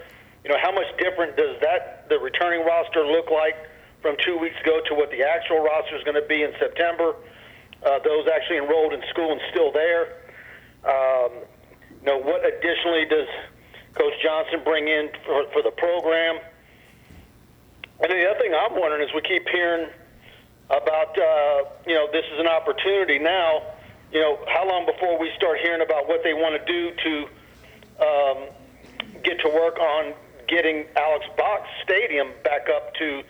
How much different does the returning roster look like from 2 weeks ago to what the actual roster is going to be in September? Those actually enrolled in school and still there. What additionally does Coach Johnson bring in for the program? And then the other thing I'm wondering is we keep hearing about, this is an opportunity now. How long before we start hearing about what they want to do to get to work on getting Alex Box Stadium back up to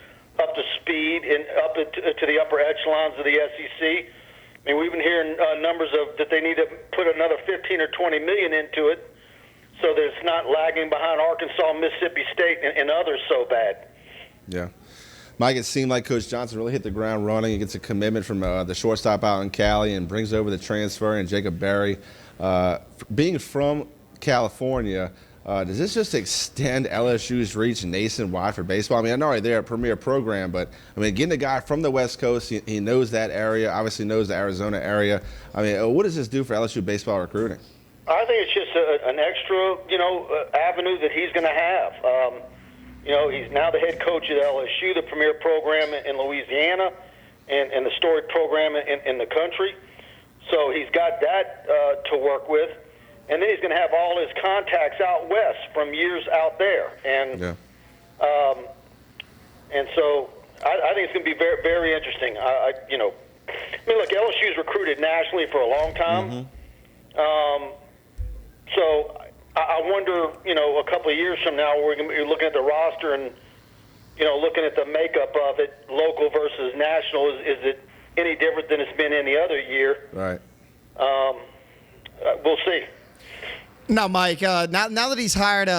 speed and up to the upper echelons of the SEC. I mean, we've been hearing numbers of that they need to put another 15 or 20 million into it, so that it's not lagging behind Arkansas, Mississippi State, and others so bad. Yeah. Mike, it seemed like Coach Johnson really hit the ground running. He gets a commitment from the shortstop out in Cali and brings over the transfer and Jacob Berry. Being from California, does this just extend LSU's reach nationwide for baseball? I mean, I know they're a premier program, but, getting a guy from the West Coast, he knows that area, obviously knows the Arizona area. I mean, what does this do for LSU baseball recruiting? I think it's just an extra, avenue that he's going to have. He's now the head coach at LSU, the premier program in Louisiana, and the storied program in the country. So he's got that to work with. And then he's going to have all his contacts out west from years out there. And and so I think it's going to be very, very interesting. Look, LSU's recruited nationally for a long time. So I wonder, a couple of years from now, we're going to be looking at the roster and, looking at the makeup of it, local versus national. Is it any different than it's been any other year? Right. We'll see. Now, Mike, now that he's hired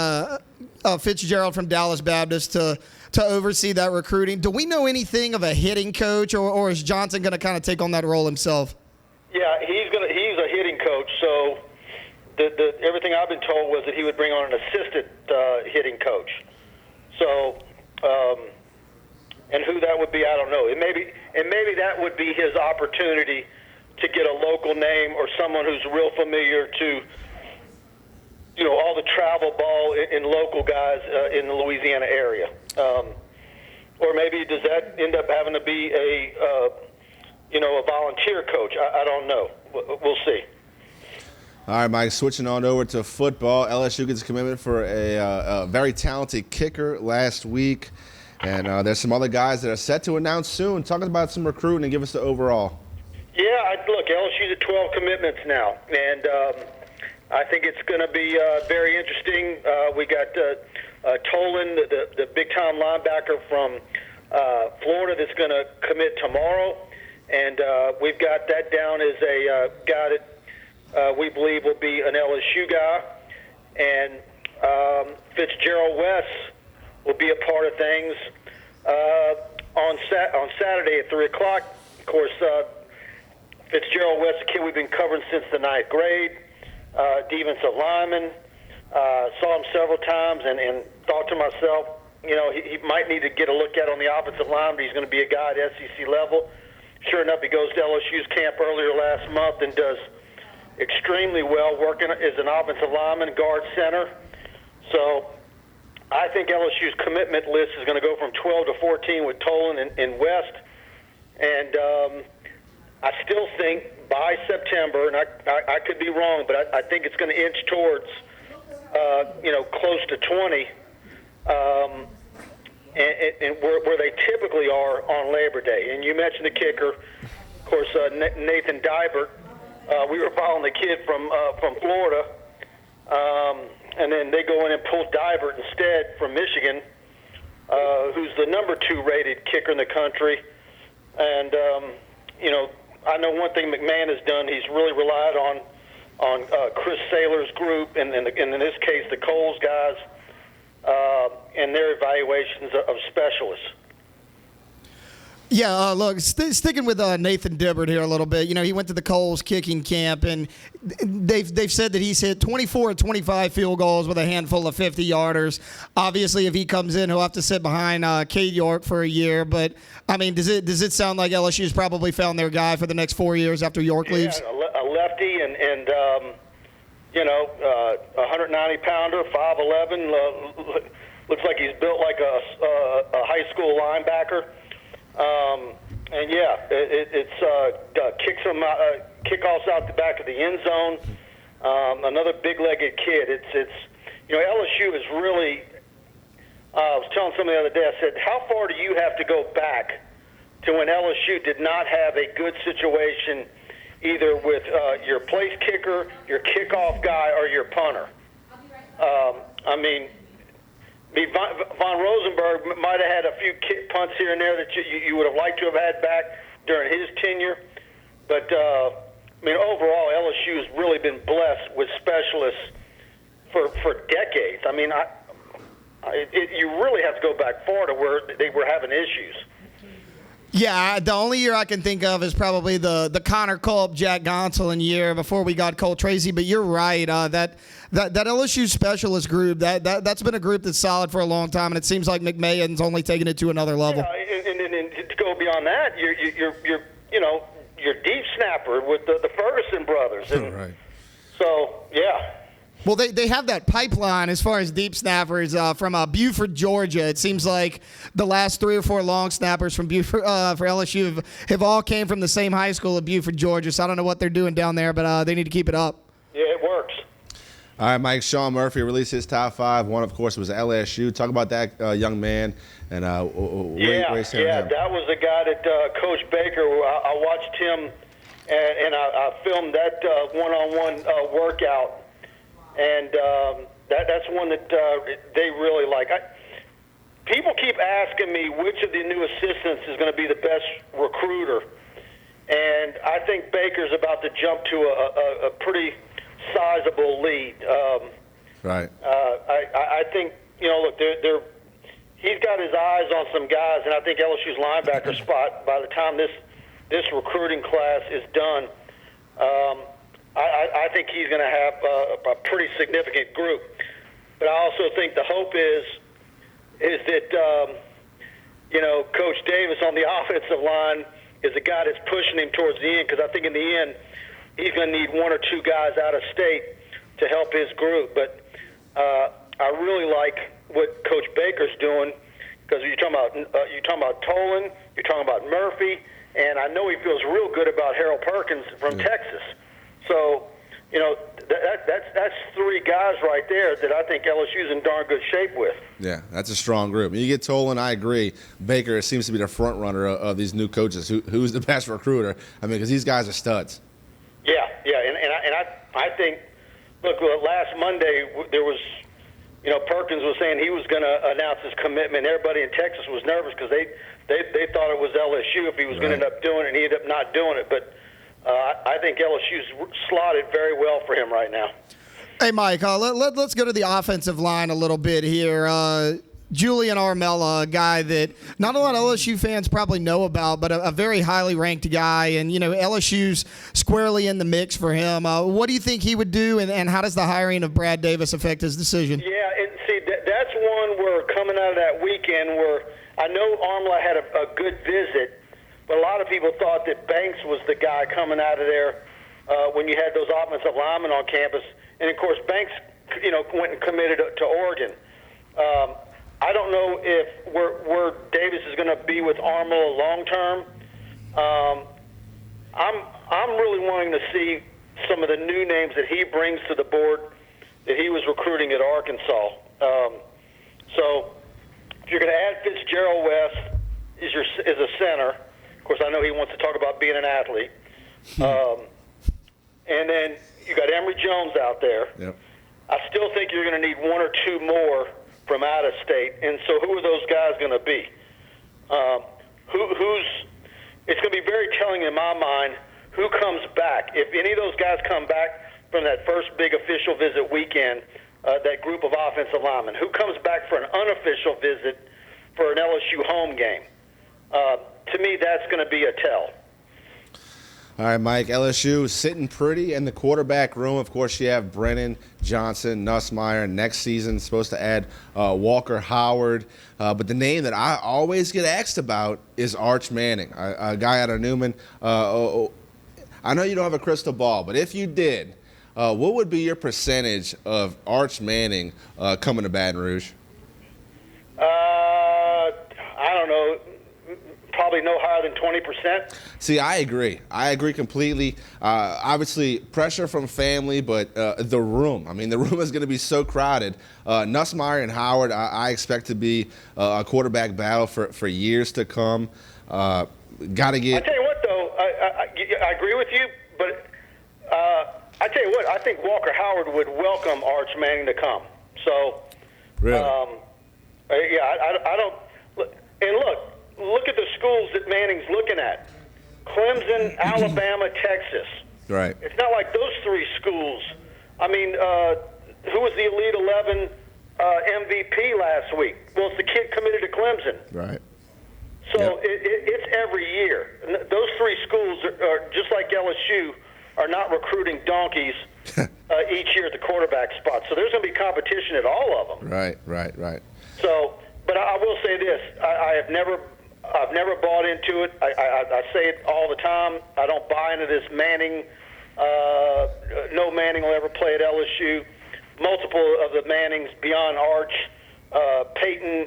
Fitzgerald from Dallas Baptist to oversee that recruiting, do we know anything of a hitting coach, or is Johnson going to kind of take on that role himself? Yeah, he's a hitting coach. So everything I've been told was that he would bring on an assistant hitting coach. So, and who that would be, I don't know. And maybe that would be his opportunity to get a local name or someone who's real familiar to, all the travel ball in local guys in the Louisiana area. Or maybe does that end up having to be a volunteer coach? I don't know. We'll see. All right, Mike, switching on over to football. LSU gets a commitment for a very talented kicker last week. And there's some other guys that are set to announce soon. Talking about some recruiting and give us the overall. Yeah, look, LSU's at 12 commitments now. And I think it's going to be very interesting. We got Tolan, the big-time linebacker from Florida that's going to commit tomorrow. And we've got that down as a guy that we believe will be an LSU guy. And Fitzgerald West will be a part of things on Saturday at 3 o'clock. Of course, Fitzgerald West, a kid we've been covering since the 9th grade, defensive lineman. Saw him several times and thought to myself, he might need to get a look at on the offensive line, but he's going to be a guy at SEC level. Sure enough, he goes to LSU's camp earlier last month and does extremely well, working as an offensive lineman, guard, center. So I think LSU's commitment list is going to go from 12 to 14 with Tolan and West. And I still think by September, and I could be wrong, but I think it's going to inch towards, close to 20, and where they typically are on Labor Day. And you mentioned the kicker, of course, Nathan Dibert. We were following the kid from Florida, and then they go in and pull Dibert instead from Michigan, who's the number 2 rated kicker in the country. And I know one thing McMahon has done. He's really relied on Chris Saylor's group, and in this case, the Coles guys, and their evaluations of specialists. Yeah, look, sticking with Nathan Dibert here a little bit. He went to the Coles kicking camp, and they've said that he's hit 24 or 25 field goals with a handful of 50-yarders. Obviously, if he comes in, he'll have to sit behind Cade York for a year. But, I mean, does it sound like LSU's probably found their guy for the next 4 years after York leaves? A lefty and 190-pounder, 5'11", looks like he's built like a high school linebacker. And yeah, it's kickoffs out the back of the end zone. Another big-legged kid. It's LSU is really. I was telling somebody the other day. I said, how far do you have to go back to when LSU did not have a good situation, either with your place kicker, your kickoff guy, or your punter? Von Rosenberg might have had a few punts here and there that you would have liked to have had back during his tenure. But, overall, LSU has really been blessed with specialists for decades. You really have to go back far to where they were having issues. Yeah, the only year I can think of is probably the Connor Culp, Jack Gonsolin year before we got Cole Tracy. But you're right, that LSU specialist group, that's been a group that's solid for a long time, and it seems like McMahon's only taking it to another level. Yeah, and to go beyond that, you're deep snapper with the Ferguson brothers, and right. So yeah. Well, they have that pipeline as far as deep snappers from Buford, Georgia. It seems like the last 3 or 4 long snappers from Buford for LSU have all came from the same high school of Buford, Georgia. So I don't know what they're doing down there, but they need to keep it up. Yeah, it works. All right, Mike. Sean Murphy released his top 5. One, of course, was LSU. Talk about that young man and That was the guy that Coach Baker. I watched him, and I filmed that one-on-one workout. And that's one that they really like. People keep asking me which of the new assistants is going to be the best recruiter. And I think Baker's about to jump to a pretty sizable lead. Right. I think, look, he's got his eyes on some guys, and I think LSU's linebacker spot, by the time this recruiting class is done, I think he's going to have a pretty significant group. But I also think the hope is that, Coach Davis on the offensive line is a guy that's pushing him towards the end, because I think in the end he's going to need 1 or 2 guys out of state to help his group. But I really like what Coach Baker's doing, because you're talking about Tolan, you're talking about Murphy, and I know he feels real good about Harold Perkins from Texas. So, that's 3 guys right there that I think LSU's in darn good shape with. Yeah, that's a strong group. You get Tolan, I agree. Baker seems to be the front runner of these new coaches. Who's the best recruiter? Because these guys are studs. Yeah, and I think, look, last Monday there was, Perkins was saying he was going to announce his commitment. Everybody in Texas was nervous because they thought it was LSU if he was going to end up doing it, and he ended up not doing it. But I think LSU's slotted very well for him right now. Hey, Mike, let's go to the offensive line a little bit here. Julian Armella, a guy that not a lot of LSU fans probably know about, but a very highly ranked guy. And, LSU's squarely in the mix for him. What do you think he would do, and how does the hiring of Brad Davis affect his decision? Yeah, and see, that's one where coming out of that weekend where I know Armella had a good visit, but a lot of people thought that Banks was the guy coming out of there when you had those offensive linemen on campus. And, of course, Banks, went and committed to Oregon. I don't know if where Davis is going to be with Armella long term. I'm really wanting to see some of the new names that he brings to the board that he was recruiting at Arkansas. So if you're going to add Fitzgerald West as a center, of course I know he wants to talk about being an athlete. And then you got Emory Jones out there. Yep. I still think you're going to need one or two more from out of state. And so who are those guys going to be? It's going to be very telling in my mind who comes back. If any of those guys come back from that first big official visit weekend, that group of offensive linemen, who comes back for an unofficial visit for an LSU home game? To me, that's going to be a tell. All right, Mike, LSU is sitting pretty in the quarterback room. Of course, you have Brennan, Johnson, Nussmeier. Next season, supposed to add Walker Howard. But the name that I always get asked about is Arch Manning, a guy out of Newman. I know you don't have a crystal ball, but if you did, what would be your percentage of Arch Manning coming to Baton Rouge? I don't know. Probably no higher than 20%. See, I agree. I agree completely. Obviously, pressure from family, but the room. I mean, the room is going to be so crowded. Nussmeier and Howard, I expect to be a quarterback battle for years to come. Got to get. I tell you what, though, I agree with you, but I tell you what, I think Walker Howard would welcome Arch Manning to come. So, really, I don't. And look at the schools that Manning's looking at: Clemson, Alabama, Texas. Right. It's not like those three schools. I mean, who was the Elite 11 MVP last week? Well, it's the kid committed to Clemson. Right. So it's every year. And those three schools are just like LSU, are not recruiting donkeys each year at the quarterback spot. So there's going to be competition at all of them. Right. So, but I will say this: I've never bought into it. I say it all the time. I don't buy into this Manning. No Manning will ever play at LSU. Multiple of the Mannings beyond Arch, Peyton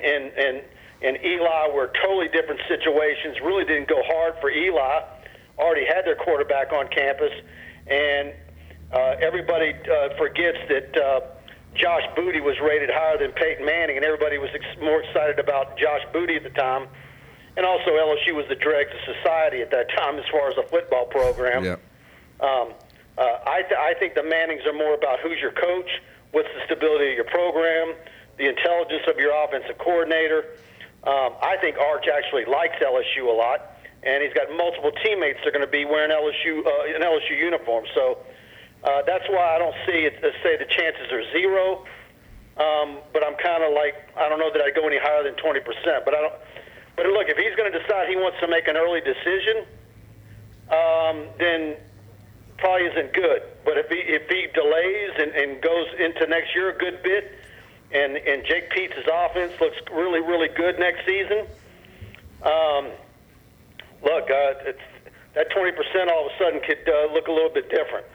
and Eli were totally different situations. Really didn't go hard for Eli. Already had their quarterback on campus, and everybody forgets that Josh Booty was rated higher than Peyton Manning, and everybody was more excited about Josh Booty at the time. And also LSU was the dregs of society at that time as far as a football program. Yep. I think the Mannings are more about who's your coach, what's the stability of your program, the intelligence of your offensive coordinator. I think Arch actually likes LSU a lot, and he's got multiple teammates that are going to be wearing an LSU uniform. So that's why I don't see it, say the chances are zero. But I'm kind of like, I don't know that I'd go any higher than 20%. But look, if he's going to decide he wants to make an early decision, then probably isn't good. But if he delays and goes into next year a good bit, and Jake Peets' offense looks really, really good next season, that 20% all of a sudden could look a little bit different.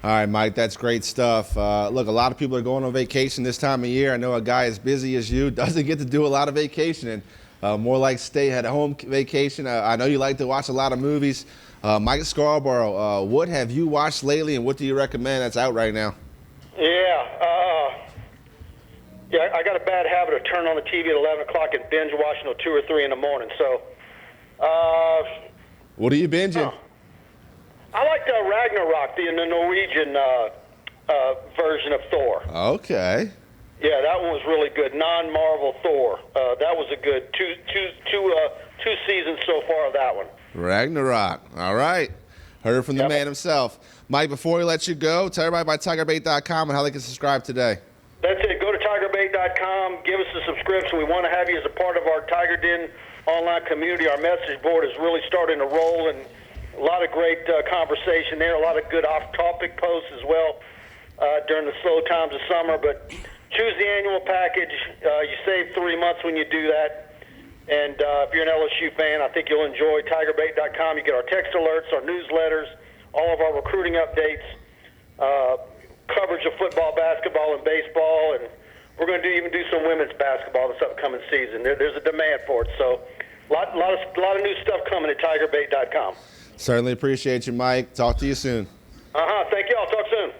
All right, Mike, that's great stuff. Look, a lot of people are going on vacation this time of year. I know a guy as busy as you doesn't get to do a lot of vacationing. More like stay at home vacation. I know you like to watch a lot of movies. Mike Scarborough, what have you watched lately, and what do you recommend that's out right now? Yeah, I got a bad habit of turning on the TV at 11 o'clock and binge watching till 2 or 3 in the morning. So, what are you binging? I like Ragnarok, the Norwegian version of Thor. Okay. Yeah, that one was really good. Non-Marvel Thor. That was a good two seasons so far of that one. Ragnarok. All right. Heard it from the man himself. Mike, before we let you go, tell everybody about TigerBait.com and how they can subscribe today. That's it. Go to TigerBait.com. TigerBait.com. Give us a subscription. We want to have you as a part of our Tiger Den online community. Our message board is really starting to roll, and a lot of great conversation there, a lot of good off-topic posts as well during the slow times of summer. But choose the annual package. You save 3 months when you do that. And if you're an LSU fan, I think you'll enjoy TigerBait.com. You get our text alerts, our newsletters, all of our recruiting updates, coverage of football, basketball, and baseball, and we're going to even do some women's basketball this upcoming season. There's a demand for it, so a lot of new stuff coming at TigerBait.com. Certainly appreciate you, Mike. Talk to you soon. Thank you all. Talk soon.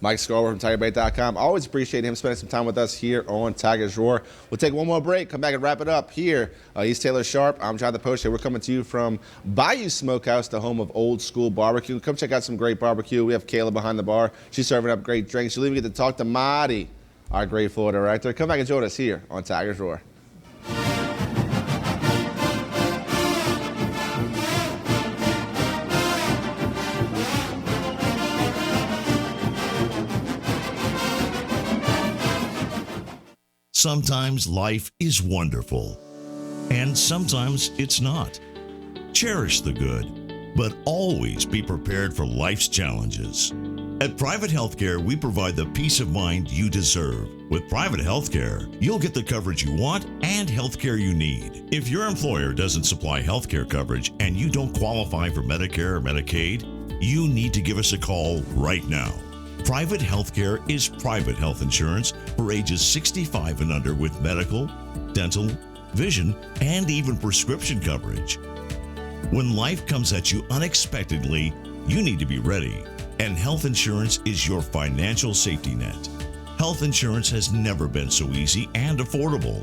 Mike Scarborough from TigerBait.com. Always appreciate him spending some time with us here on Tigers Roar. We'll take one more break, come back and wrap it up here. He's Taylor Sharp. I'm Jonathan Poche. We're coming to you from Bayou Smokehouse, the home of old school barbecue. Come check out some great barbecue. We have Kayla behind the bar. She's serving up great drinks. You'll even get to talk to Marty, our great floor director. Come back and join us here on Tigers Roar. Sometimes life is wonderful, and sometimes it's not. Cherish the good, but always be prepared for life's challenges. At Private Healthcare, we provide the peace of mind you deserve. With Private Healthcare, you'll get the coverage you want and healthcare you need. If your employer doesn't supply healthcare coverage and you don't qualify for Medicare or Medicaid, you need to give us a call right now. Private healthcare is private health insurance for ages 65 and under with medical, dental, vision, and even prescription coverage. When life comes at you unexpectedly, you need to be ready, and health insurance is your financial safety net. Health insurance has never been so easy and affordable.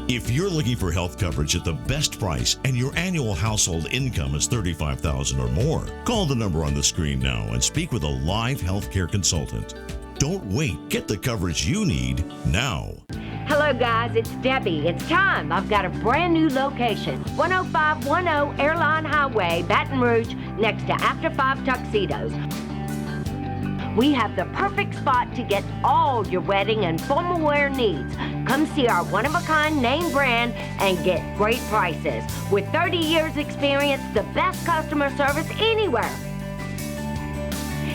If you're looking for health coverage at the best price and your annual household income is $35,000 or more, call the number on the screen now and speak with a live healthcare consultant. Don't wait. Get the coverage you need now. Hello, guys. It's Debbie. It's time. I've got a brand new location. 10510 Airline Highway, Baton Rouge, next to After 5 Tuxedos. We have the perfect spot to get all your wedding and formal wear needs. Come see our one-of-a-kind name brand and get great prices. With 30 years experience, the best customer service anywhere.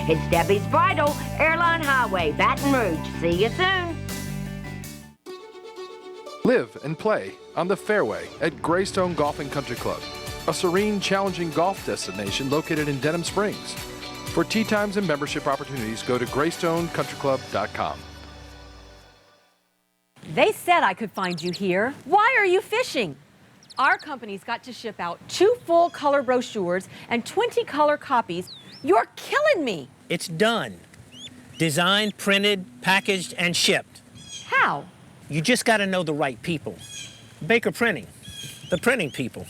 It's Debbie's Bridal, Airline Highway, Baton Rouge. See you soon. Live and play on the fairway at Greystone Golf and Country Club, a serene, challenging golf destination located in Denham Springs. For tee times and membership opportunities, go to GreystonecountryClub.com. They said I could find you here. Why are you fishing? Our company's got to ship out 2 full color brochures and 20 color copies. You're killing me. It's done. Designed, printed, packaged, and shipped. How? You just got to know the right people. Baker Printing, the printing people.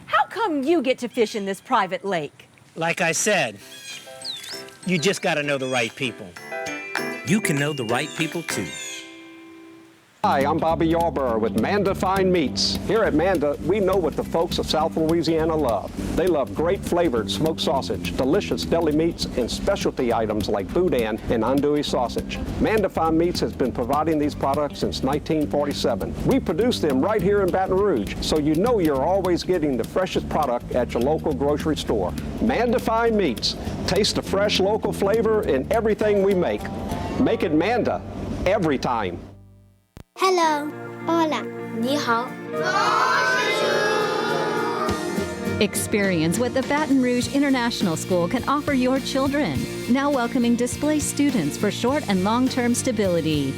How come you get to fish in this private lake? Like I said, you just got to know the right people. You can know the right people too. Hi, I'm Bobby Yarborough with Manda Fine Meats. Here at Manda, we know what the folks of South Louisiana love. They love great flavored smoked sausage, delicious deli meats, and specialty items like boudin and andouille sausage. Manda Fine Meats has been providing these products since 1947. We produce them right here in Baton Rouge, so you know you're always getting the freshest product at your local grocery store. Manda Fine Meats. Taste the fresh local flavor in everything we make. Make it Manda every time. Hello. Hola. 你好. Experience what the Baton Rouge International School can offer your children. Now welcoming displaced students for short and long-term stability.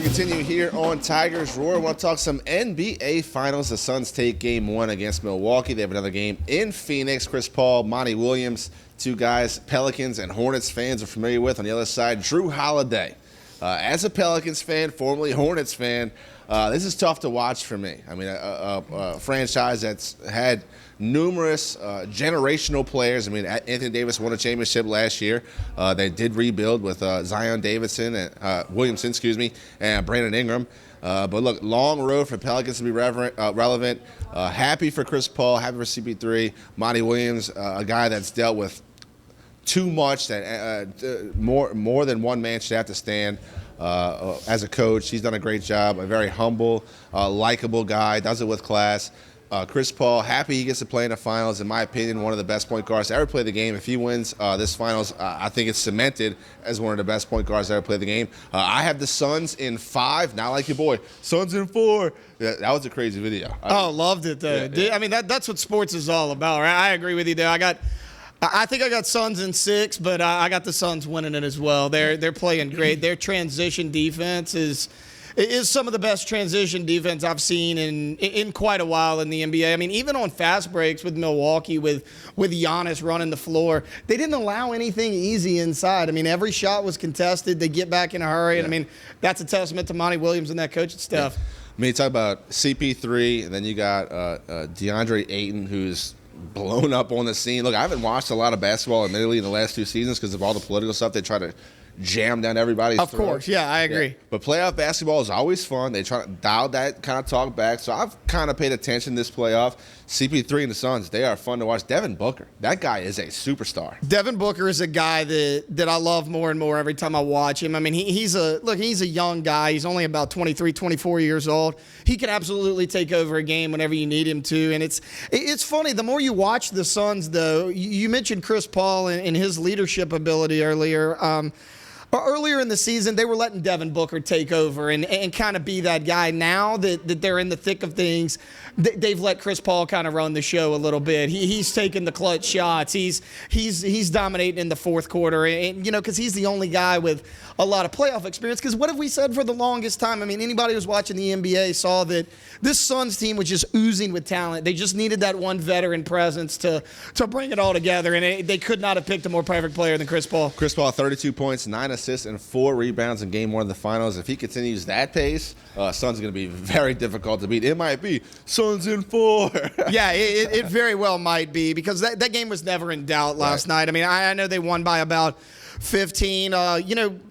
Continue here on Tigers Roar. I want to talk some NBA Finals. The Suns take Game 1 against Milwaukee. They have another game in Phoenix. Chris Paul, Monty Williams, 2 guys Pelicans and Hornets fans are familiar with. On the other side, Drew Holiday, As a Pelicans fan, formerly Hornets fan, this is tough to watch for me. I mean, a franchise that's had numerous generational players. I mean, Anthony Davis won a championship last year. They did rebuild with Zion Davidson and Williamson, and Brandon Ingram. But look, long road for Pelicans to be relevant. Happy for Chris Paul, happy for CP3. Monty Williams, a guy that's dealt with too much that more than one man should have to stand. As a coach, he's done a great job. A very humble, likable guy, does it with class. Chris Paul, happy he gets to play in the finals. In my opinion, one of the best point guards to ever play the game. If he wins this finals, I think it's cemented as one of the best point guards to ever play the game. I have the Suns in 5, not like your boy. Suns in 4. That was a crazy video. Loved it, though. Yeah. I mean, that's what sports is all about, right? I agree with you there. I think I got Suns in 6, but I got the Suns winning it as well. They're playing great. Their transition defense is some of the best transition defense I've seen in quite a while in the NBA. I mean, even on fast breaks with Milwaukee, with Giannis running the floor, they didn't allow anything easy inside. I mean, every shot was contested. They get back in a hurry. Yeah. And, I mean, that's a testament to Monty Williams and that coaching staff. Yeah. I mean, you talk about CP3, and then you got DeAndre Ayton, who's blown up on the scene. Look, I haven't watched a lot of basketball, admittedly, in the last 2 seasons because of all the political stuff they try to jam down everybody's throat. Of course, yeah, I agree. Yeah. But playoff basketball is always fun. They try to dial that kind of talk back. So I've kind of paid attention this playoff. CP3 and the Suns, they are fun to watch. Devin Booker, that guy is a superstar. Devin Booker is a guy that I love more and more every time I watch him. I mean, he's a young guy. He's only about 23, 24 years old. He can absolutely take over a game whenever you need him to. And it's funny, the more you watch the Suns, though, you mentioned Chris Paul and his leadership ability earlier. Earlier in the season, they were letting Devin Booker take over and kind of be that guy. Now that they're in the thick of things, they've let Chris Paul kind of run the show a little bit. He's taking the clutch shots. He's dominating in the fourth quarter, and because he's the only guy with a lot of playoff experience. Because what have we said for the longest time? I mean, anybody who's watching the NBA saw that this Suns team was just oozing with talent. They just needed that one veteran presence to bring it all together, and they could not have picked a more perfect player than Chris Paul. Chris Paul, 32 points, 9 assists, and 4 rebounds in Game 1 of the Finals. If he continues that pace, Suns are going to be very difficult to beat. It might be Suns in 4. Yeah, it very well might be, because that game was never in doubt last night. I mean, I know they won by about 15.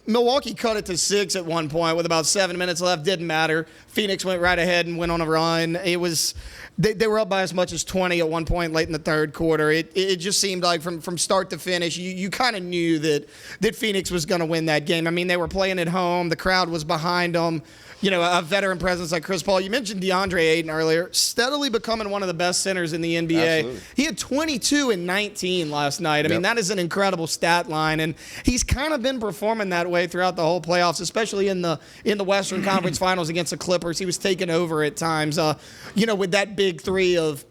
Milwaukee cut it to 6 at one point with about 7 minutes left. Didn't matter. Phoenix went right ahead and went on a run. It was they were up by as much as 20 at one point late in the third quarter. It just seemed like from start to finish, you kind of knew that Phoenix was going to win that game. I mean, they were playing at home. The crowd was behind them. A veteran presence like Chris Paul. You mentioned DeAndre Ayton earlier, steadily becoming one of the best centers in the NBA. Absolutely. He had 22 and 19 last night. I mean, that is an incredible stat line, and he's kind of been performing that way throughout the whole playoffs, especially in the Western Conference Finals against the Clippers. He was taking over at times, with that big three of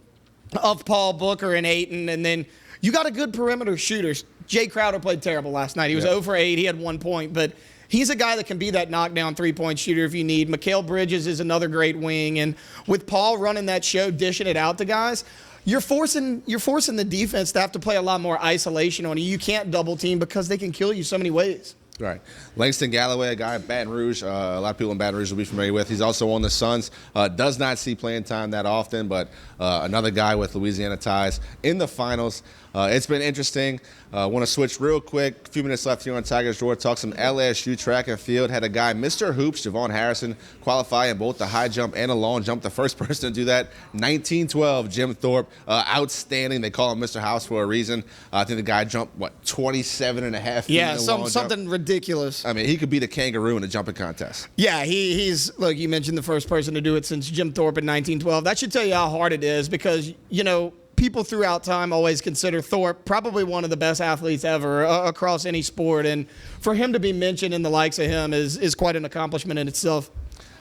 Paul, Booker, and Ayton, and then you got a good perimeter shooters. Jay Crowder played terrible last night. He was 0 for 8. He had 1 point, but he's a guy that can be that knockdown three-point shooter if you need. Mikal Bridges is another great wing. And with Paul running that show, dishing it out to guys, you're forcing the defense to have to play a lot more isolation on you. You can't double team because they can kill you so many ways. Right. Langston Galloway, a guy in Baton Rouge, a lot of people in Baton Rouge will be familiar with. He's also on the Suns. Does not see playing time that often, but another guy with Louisiana ties in the finals. It's been interesting. Want to switch real quick. A few minutes left here on Tigers Drawer. Talk some LSU track and field. Had a guy, Mr. Hoops, Javon Harrison, qualify in both the high jump and the long jump. The first person to do that, 1912, Jim Thorpe. Outstanding. They call him Mr. House for a reason. I think the guy jumped, 27 and a half feet. Yeah, something ridiculous. I mean, he could beat a kangaroo in a jumping contest. Yeah, he's, look, you mentioned the first person to do it since Jim Thorpe in 1912. That should tell you how hard it is because, people throughout time always consider Thorpe probably one of the best athletes ever across any sport. And for him to be mentioned in the likes of him is quite an accomplishment in itself.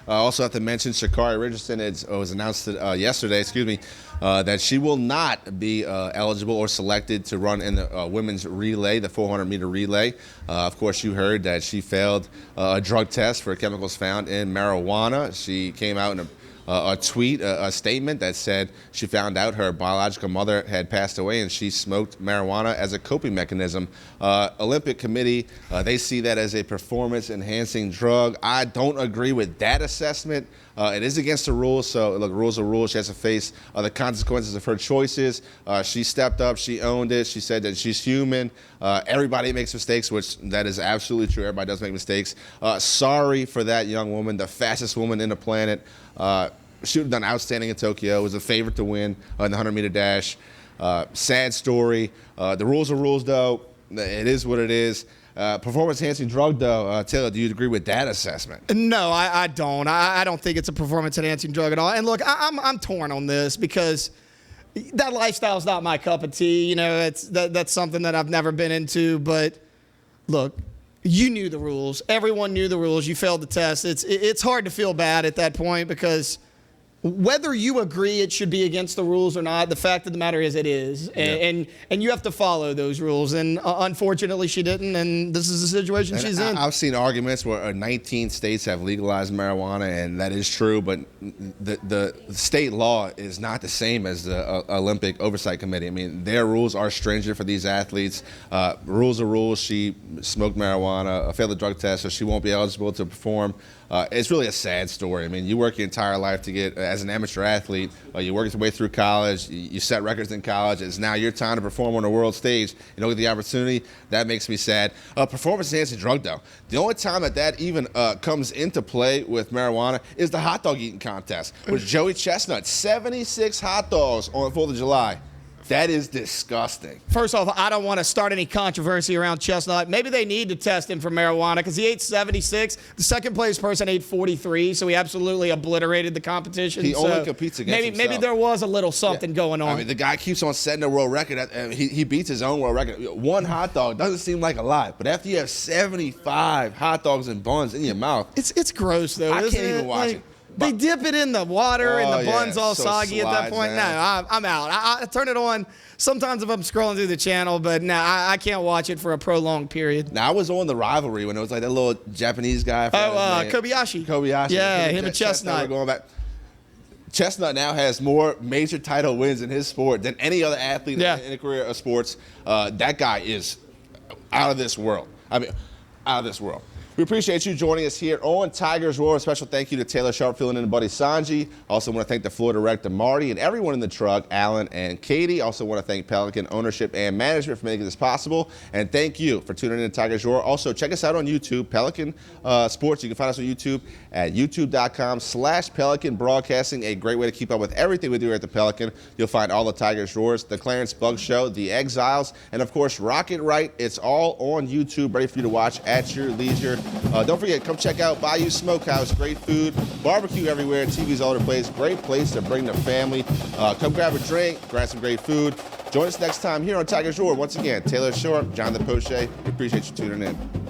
Also have to mention Sha'Carri Richardson. It was announced yesterday, that she will not be eligible or selected to run in the women's relay, the 400-meter relay. Of course, you heard that she failed a drug test for chemicals found in marijuana. She came out in a tweet, a statement that said she found out her biological mother had passed away and she smoked marijuana as a coping mechanism. Olympic Committee, they see that as a performance-enhancing drug. I don't agree with that assessment. It is against the rules, so look, rules are rules. She has to face the consequences of her choices. She stepped up. She owned it. She said that she's human. Everybody makes mistakes, which that is absolutely true. Everybody does make mistakes. Sorry for that young woman, the fastest woman in the planet. She would have done outstanding in Tokyo. Was a favorite to win in the 100-meter dash. Sad story. The rules are rules, though. It is what it is. Performance-enhancing drug, though. Taylor, do you agree with that assessment? No, I don't. I don't think it's a performance-enhancing drug at all. And look, I'm torn on this because that lifestyle is not my cup of tea. You know, that's something that I've never been into. But look, you knew the rules. Everyone knew the rules. You failed the test. It's hard to feel bad at that point because whether you agree it should be against the rules or not, the fact of the matter is it is. And you have to follow those rules. And unfortunately, she didn't, and this is the situation she's in. I've seen arguments where 19 states have legalized marijuana, and that is true, but the state law is not the same as the Olympic Oversight Committee. I mean, their rules are stringent for these athletes. Rules are rules. She smoked marijuana, failed the drug test, so she won't be eligible to perform. It's really a sad story. I mean, you work your entire life to get, as an amateur athlete, you work your way through college, you set records in college, it's now your time to perform on the world stage. You don't get the opportunity. That makes me sad. Performance-enhancing drug, though. The only time that even comes into play with marijuana is the hot dog eating contest with Joey Chestnut. 76 hot dogs on 4th of July. That is disgusting. First off, I don't want to start any controversy around Chestnut. Maybe they need to test him for marijuana because he ate 76. The second place person ate 43, so he absolutely obliterated the competition. He only competes against himself. Maybe there was a little something going on. I mean, the guy keeps on setting a world record. He beats his own world record. One hot dog doesn't seem like a lot, but after you have 75 hot dogs and buns in your mouth. It's gross, though, I isn't can't even watch it. They dip it in the water and the bun's all so soggy at that point. down. No, I'm out. I turn it on sometimes if I'm scrolling through the channel, but no, I can't watch it for a prolonged period. Now, I was on the rivalry when it was like that little Japanese guy. Kobayashi. Kobayashi. Yeah, him and Chestnut. We're going back. Chestnut now has more major title wins in his sport than any other athlete in a career of sports. That guy is out of this world. I mean, out of this world. We appreciate you joining us here on Tigers Roar. A special thank you to Taylor Sharp filling in and Buddy Sanji. Also want to thank the floor director, Marty, and everyone in the truck, Alan and Katie. Also want to thank Pelican ownership and management for making this possible. And thank you for tuning in to Tigers Roar. Also, check us out on YouTube, Pelican Sports. You can find us on YouTube at youtube.com/Pelican Broadcasting. A great way to keep up with everything we do here at the Pelican. You'll find all the Tigers Roars, the Clarence Bug Show, the Exiles, and of course, Rocket Right. It's all on YouTube, ready for you to watch at your leisure. Don't forget, come check out Bayou Smokehouse. Great food, barbecue everywhere, TVs all over the place. Great place to bring the family. Come grab a drink, grab some great food. Join us next time here on Tigers Roar. Once again, Taylor Short, Jonathan Poche. We appreciate you tuning in.